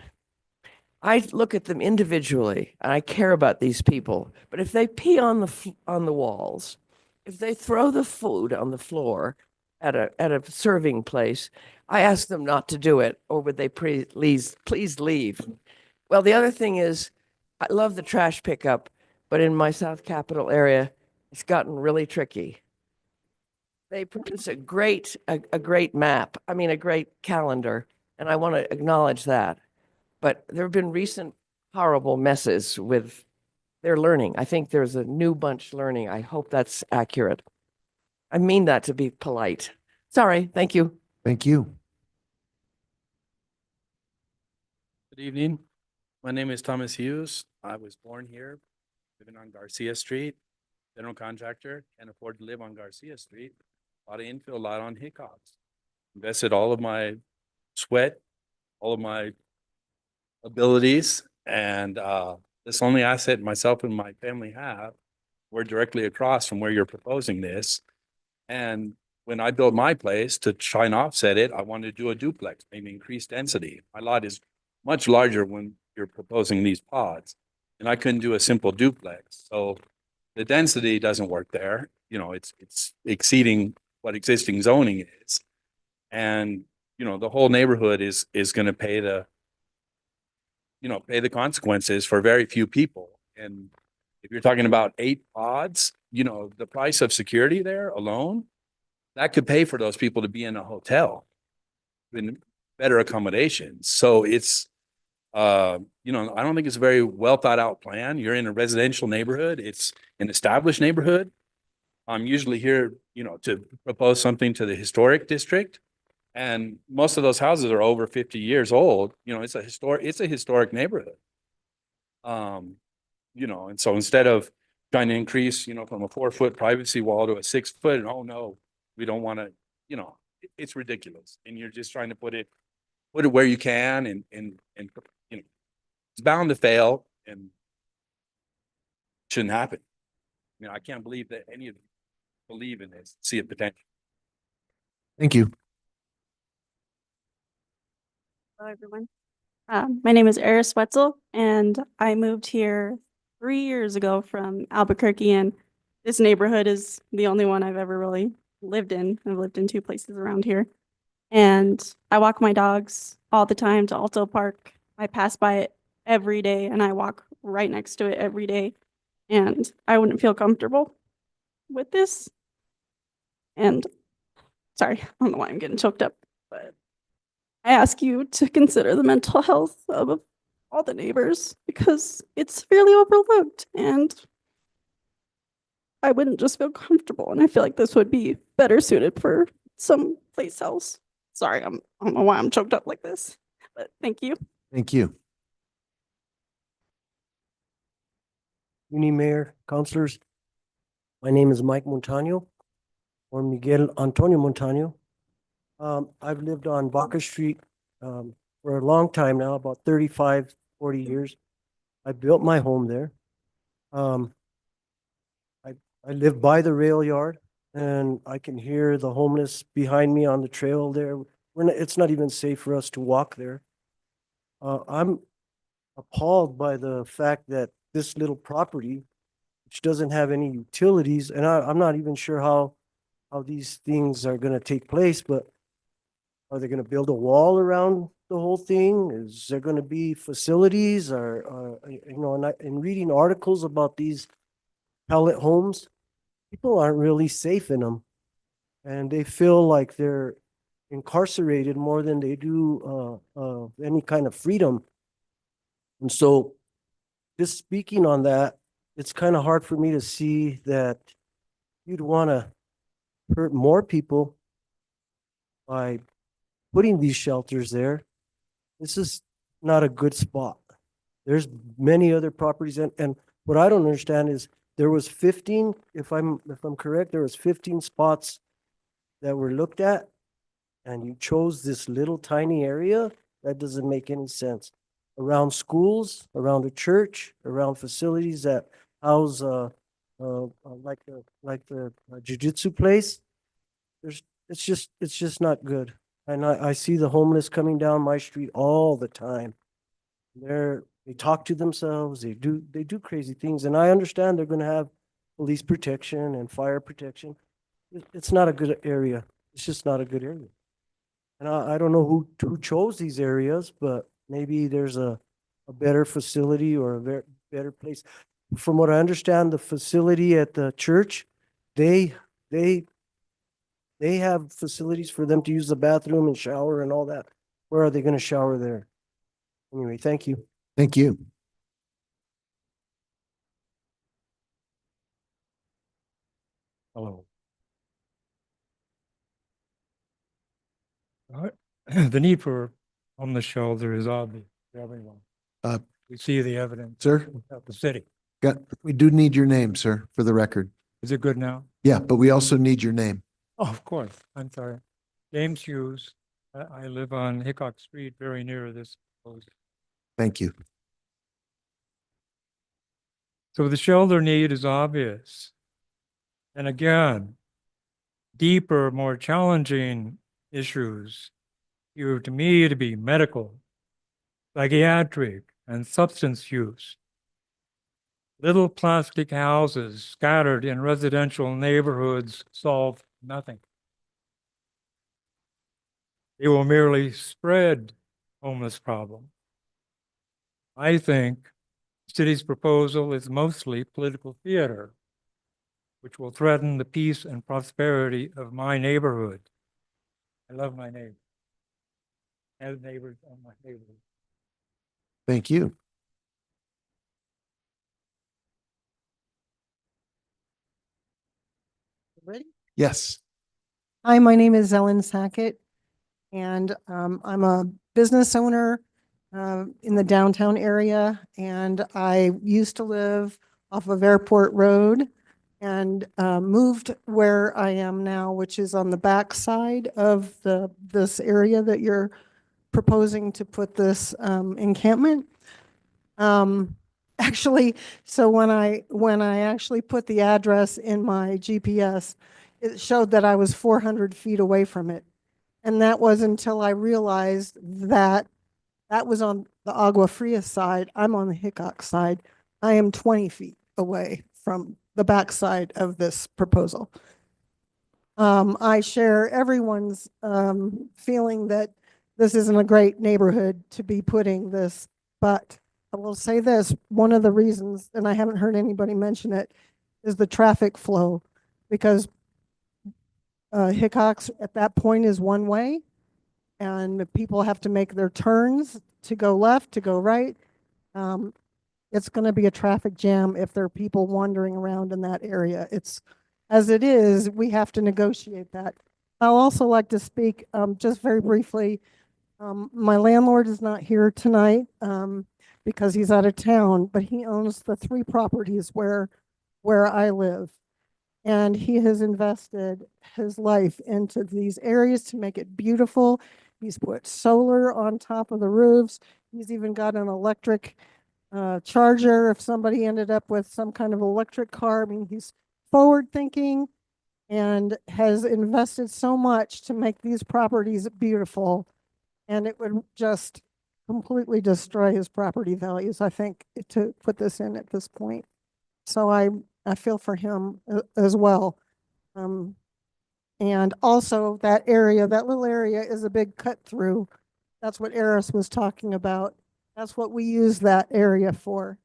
I look at them individually and I care about these people. But if they pee on the walls, if they throw the food on the floor at a serving place, I ask them not to do it, or would they please leave? Well, the other thing is, I love the trash pickup, but in my South Capitol area, it's gotten really tricky. They produce a great map, a great calendar, and I want to acknowledge that. But there have been recent horrible messes with their learning. I think there's a new bunch learning. I hope that's accurate. I mean that to be polite. Sorry. Thank you. Thank you. Good evening. My name is Thomas Hughes. I was born here, living on Garcia Street. General contractor, can't afford to live on Garcia Street. Bought an infill lot on Hickox. Invested all of my sweat, all of my abilities, and this only asset myself and my family have. We're directly across from where you're proposing this. And when I built my place to try and offset it, I wanted to do a duplex, maybe increase density. My lot is much larger when you're proposing these pods, and I couldn't do a simple duplex. So the density doesn't work there. it's exceeding what existing zoning is. And, the whole neighborhood is gonna pay the consequences for very few people. And if you're talking about 8 pods, the price of security there alone, that could pay for those people to be in a hotel in better accommodations. So it's, I don't think it's a very well thought out plan. You're in a residential neighborhood. It's an established neighborhood. I'm usually here, to propose something to the historic district. And most of those houses are over 50 years old. It's a historic neighborhood. And so instead of trying to increase, from a 4-foot privacy wall to a 6-foot, oh no, we don't want to, it's ridiculous. And you're just trying to put it where you can and it's bound to fail and shouldn't happen. I can't believe that any of you believe in this, see a potential. Thank you. Hello, everyone. My name is Eris Wetzel, and I moved here 3 years ago from Albuquerque, and this neighborhood is the only one I've ever really lived in. I've lived in 2 places around here. And I walk my dogs all the time to Alto Park. I pass by it every day, and I walk right next to it every day. And I wouldn't feel comfortable with this. And sorry, I don't know why I'm getting choked up, but I ask you to consider the mental health of all the neighbors because it's severely overlooked and I wouldn't just feel comfortable. And I feel like this would be better suited for some place else. Sorry, I don't know why I'm choked up like this, but thank you. Thank you. Uni Mayor, councilors, my name is Mike Montano or Miguel Antonio Montano. I've lived on Baca Street for a long time now, about 35, 40 years. I built my home there. I live by the rail yard and I can hear the homeless behind me on the trail there. It's not even safe for us to walk there. I'm appalled by the fact that this little property, which doesn't have any utilities, and I'm not even sure how these things are going to take place, but are they going to build a wall around the whole thing? Is there going to be facilities or in reading articles about these pallet homes, people aren't really safe in them and they feel like they're incarcerated more than they do any kind of freedom. And so just speaking on that, it's kind of hard for me to see that you'd want to hurt more people by putting these shelters there. This is not a good spot. There's many other properties and what I don't understand is there was 15, if I'm correct, there was 15 spots that were looked at and you chose this little tiny area. That doesn't make any sense. Around schools, around a church, around facilities that house like the jiu-jitsu place. It's just not good. And I see the homeless coming down my street all the time. They talk to themselves, they do crazy things, and I understand they're gonna have police protection and fire protection. It's not a good area. It's just not a good area. And I don't know who chose these areas, but maybe there's a better facility or a better place. From what I understand, the facility at the church, they have facilities for them to use the bathroom and shower and all that. Where are they going to shower there? Anyway, thank you. Thank you. Hello. The need for homeless shelter is obvious to everyone. We see the evidence. Sir? At the city. We do need your name, sir, for the record. Is it good now? Yeah, but we also need your name. Oh, of course. I'm sorry. James Hughes. I live on Hickok Street, very near this. Thank you. So the shelter need is obvious. And again, deeper, more challenging issues appear to me to be medical, psychiatric, and substance use. Little plastic houses scattered in residential neighborhoods solve nothing. They will merely spread homeless problem. I think the city's proposal is mostly political theater, which will threaten the peace and prosperity of my neighborhood. I love my neighbor. And neighbors on my neighborhood. Thank you. Ready? Yes. Hi, my name is Ellen Sackett, and I'm a business owner in the downtown area, and I used to live off of Airport Road and moved where I am now, which is on the back side of this area that you're proposing to put this encampment. Actually, so when I actually put the address in my GPS, it showed that I was 400 feet away from it. And that was until I realized that that was on the Agua Fria side. I'm on the Hickok side. I am 20 feet away from the backside of this proposal. I share everyone's feeling that this isn't a great neighborhood to be putting this, but I will say this, one of the reasons, and I haven't heard anybody mention it, is the traffic flow, because Hickox at that point is one way, and people have to make their turns to go left, to go right. It's going to be a traffic jam if there are people wandering around in that area. It's, as it is, we have to negotiate that. I'll also like to speak just very briefly. My landlord is not here tonight because he's out of town, but he owns the 3 properties where I live. And he has invested his life into these areas to make it beautiful. He's put solar on top of the roofs. He's even got an electric charger if somebody ended up with some kind of electric car. I mean, he's forward thinking and has invested so much to make these properties beautiful. And it would just completely destroy his property values, I think, to put this in at this point. So I feel for him as well. And also that area, that little area is a big cut through. That's what Eris was talking about. That's what we use that area for.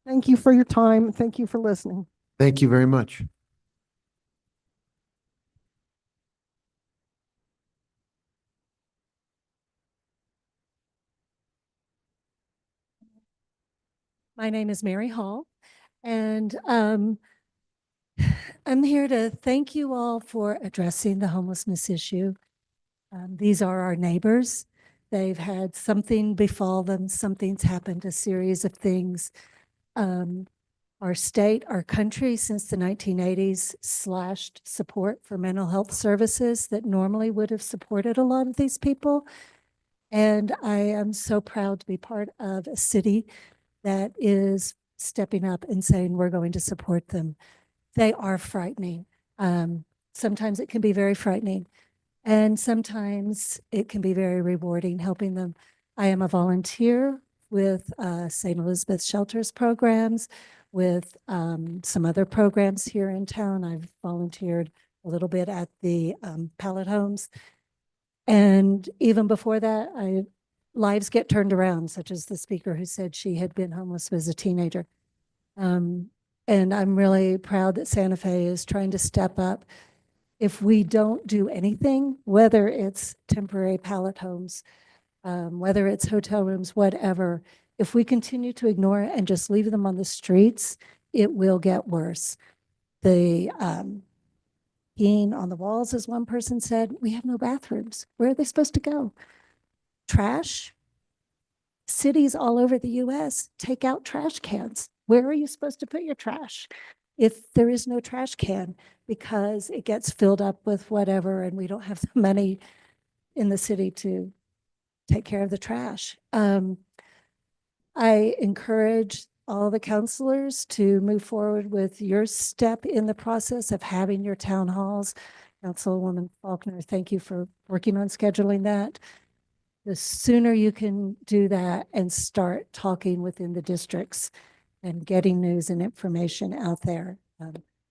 Thank you for your time. Thank you for listening. Thank you very much. My name is Mary Hall, and I'm here to thank you all for addressing the homelessness issue. These are our neighbors. They've had something befall them, something's happened, a series of things. Our state, our country, since the 1980s, slashed support for mental health services that normally would have supported a lot of these people. And I am so proud to be part of a city that is stepping up and saying we're going to support them. They are frightening. Sometimes it can be very frightening, and sometimes it can be very rewarding helping them. I am a volunteer with St. Elizabeth Shelters programs, with some other programs here in town. I've volunteered a little bit at the pallet homes. And even before that, lives get turned around, such as the speaker who said she had been homeless as a teenager. And I'm really proud that Santa Fe is trying to step up. If we don't do anything, whether it's temporary pallet homes, whether it's hotel rooms, whatever, if we continue to ignore it and just leave them on the streets, it will get worse. The peeing on the walls, as one person said, we have no bathrooms. Where are they supposed to go? Trash. Cities all over the US take out trash cans. Where are you supposed to put your trash if there is no trash can, because it gets filled up with whatever and we don't have the money in the city to take care of the trash? I encourage all the counselors to move forward with your step in the process of having your town halls. Councilwoman Faulkner, thank you for working on scheduling that. The sooner you can do that and start talking within the districts and getting news and information out there.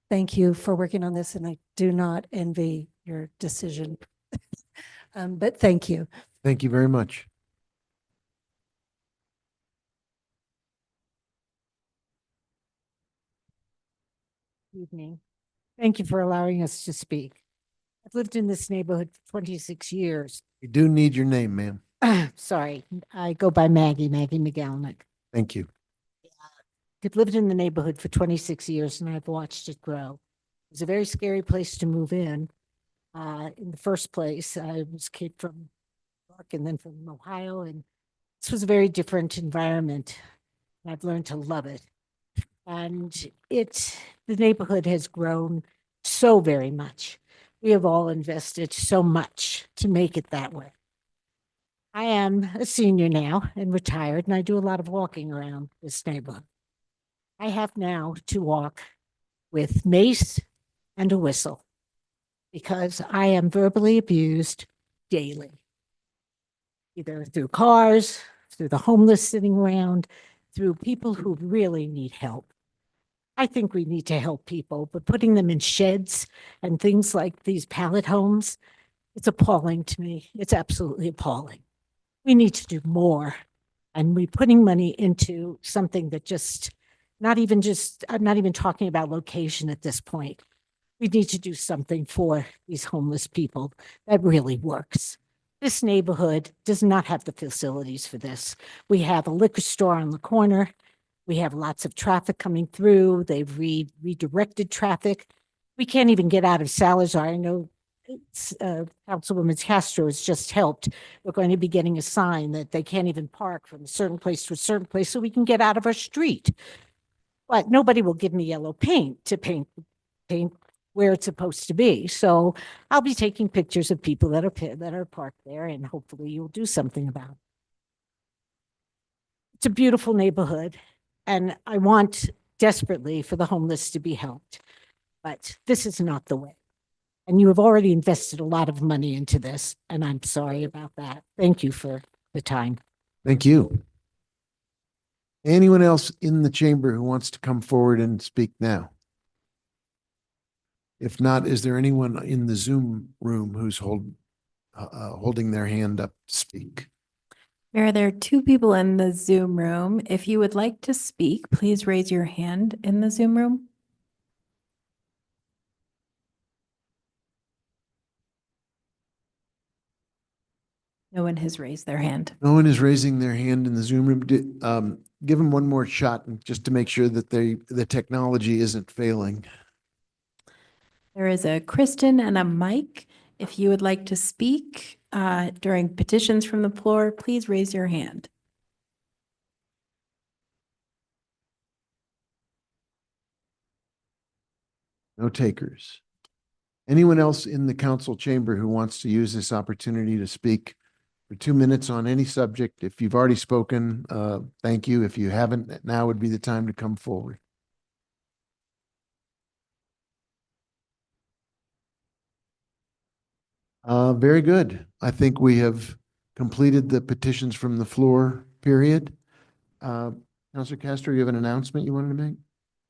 Thank you for working on this, and I do not envy your decision. But thank you. Thank you very much. Evening. Thank you for allowing us to speak. I've lived in this neighborhood for 26 years. We do need your name, ma'am. Sorry, I go by Maggie McGalnick. Thank you. I've lived in the neighborhood for 26 years and I've watched it grow. It was a very scary place to move in. In the first place, I was kid from New York and then from Ohio, and this was a very different environment. I've learned to love it. And the neighborhood has grown so very much. We have all invested so much to make it that way. I am a senior now and retired, and I do a lot of walking around this neighborhood. I have now to walk with mace and a whistle because I am verbally abused daily, either through cars, through the homeless sitting around, through people who really need help. I think we need to help people, but putting them in sheds and things like these pallet homes, it's appalling to me. It's absolutely appalling. We need to do more. And we're putting money into something that I'm not even talking about location at this point. We need to do something for these homeless people that really works. This neighborhood does not have the facilities for this. We have a liquor store on the corner. We have lots of traffic coming through. They've redirected traffic. We can't even get out of Salazar. I know Councilwoman Castro has just helped. We're going to be getting a sign that they can't even park from a certain place to a certain place so we can get out of our street. But nobody will give me yellow paint to paint where it's supposed to be. So I'll be taking pictures of people that are parked there, and hopefully you'll do something about it. It's a beautiful neighborhood, and I want desperately for the homeless to be helped. But this is not the way. And you have already invested a lot of money into this, and I'm sorry about that. Thank you for the time. Thank you. Anyone else in the chamber who wants to come forward and speak now? If not, is there anyone in the Zoom room who's holding their hand up to speak? Mayor, there are two people in the Zoom room. If you would like to speak, please raise your hand in the Zoom room. No one has raised their hand. No one is raising their hand in the Zoom room. Give them one more shot just to make sure that the technology isn't failing. There is a Kristen and a Mike. If you would like to speak during petitions from the floor, please raise your hand. No takers. Anyone else in the council chamber who wants to use this opportunity to speak for 2 minutes on any subject? If you've already spoken, thank you. If you haven't, now would be the time to come forward. Very good. I think we have completed the petitions from the floor period. Councilor Castro, you have an announcement you wanted to make?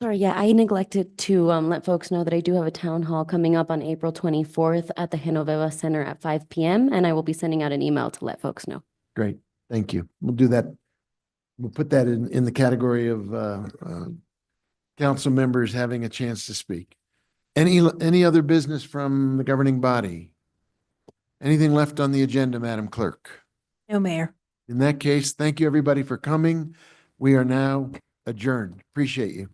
Sorry, yeah, I neglected to let folks know that I do have a town hall coming up on April 24th at the Genoveva Center at 5 p.m. and I will be sending out an email to let folks know. Great. Thank you. We'll do that. We'll put that in the category of council members having a chance to speak. Any other business from the governing body? Anything left on the agenda, Madam Clerk? No, Mayor. In that case, thank you everybody for coming. We are now adjourned. Appreciate you.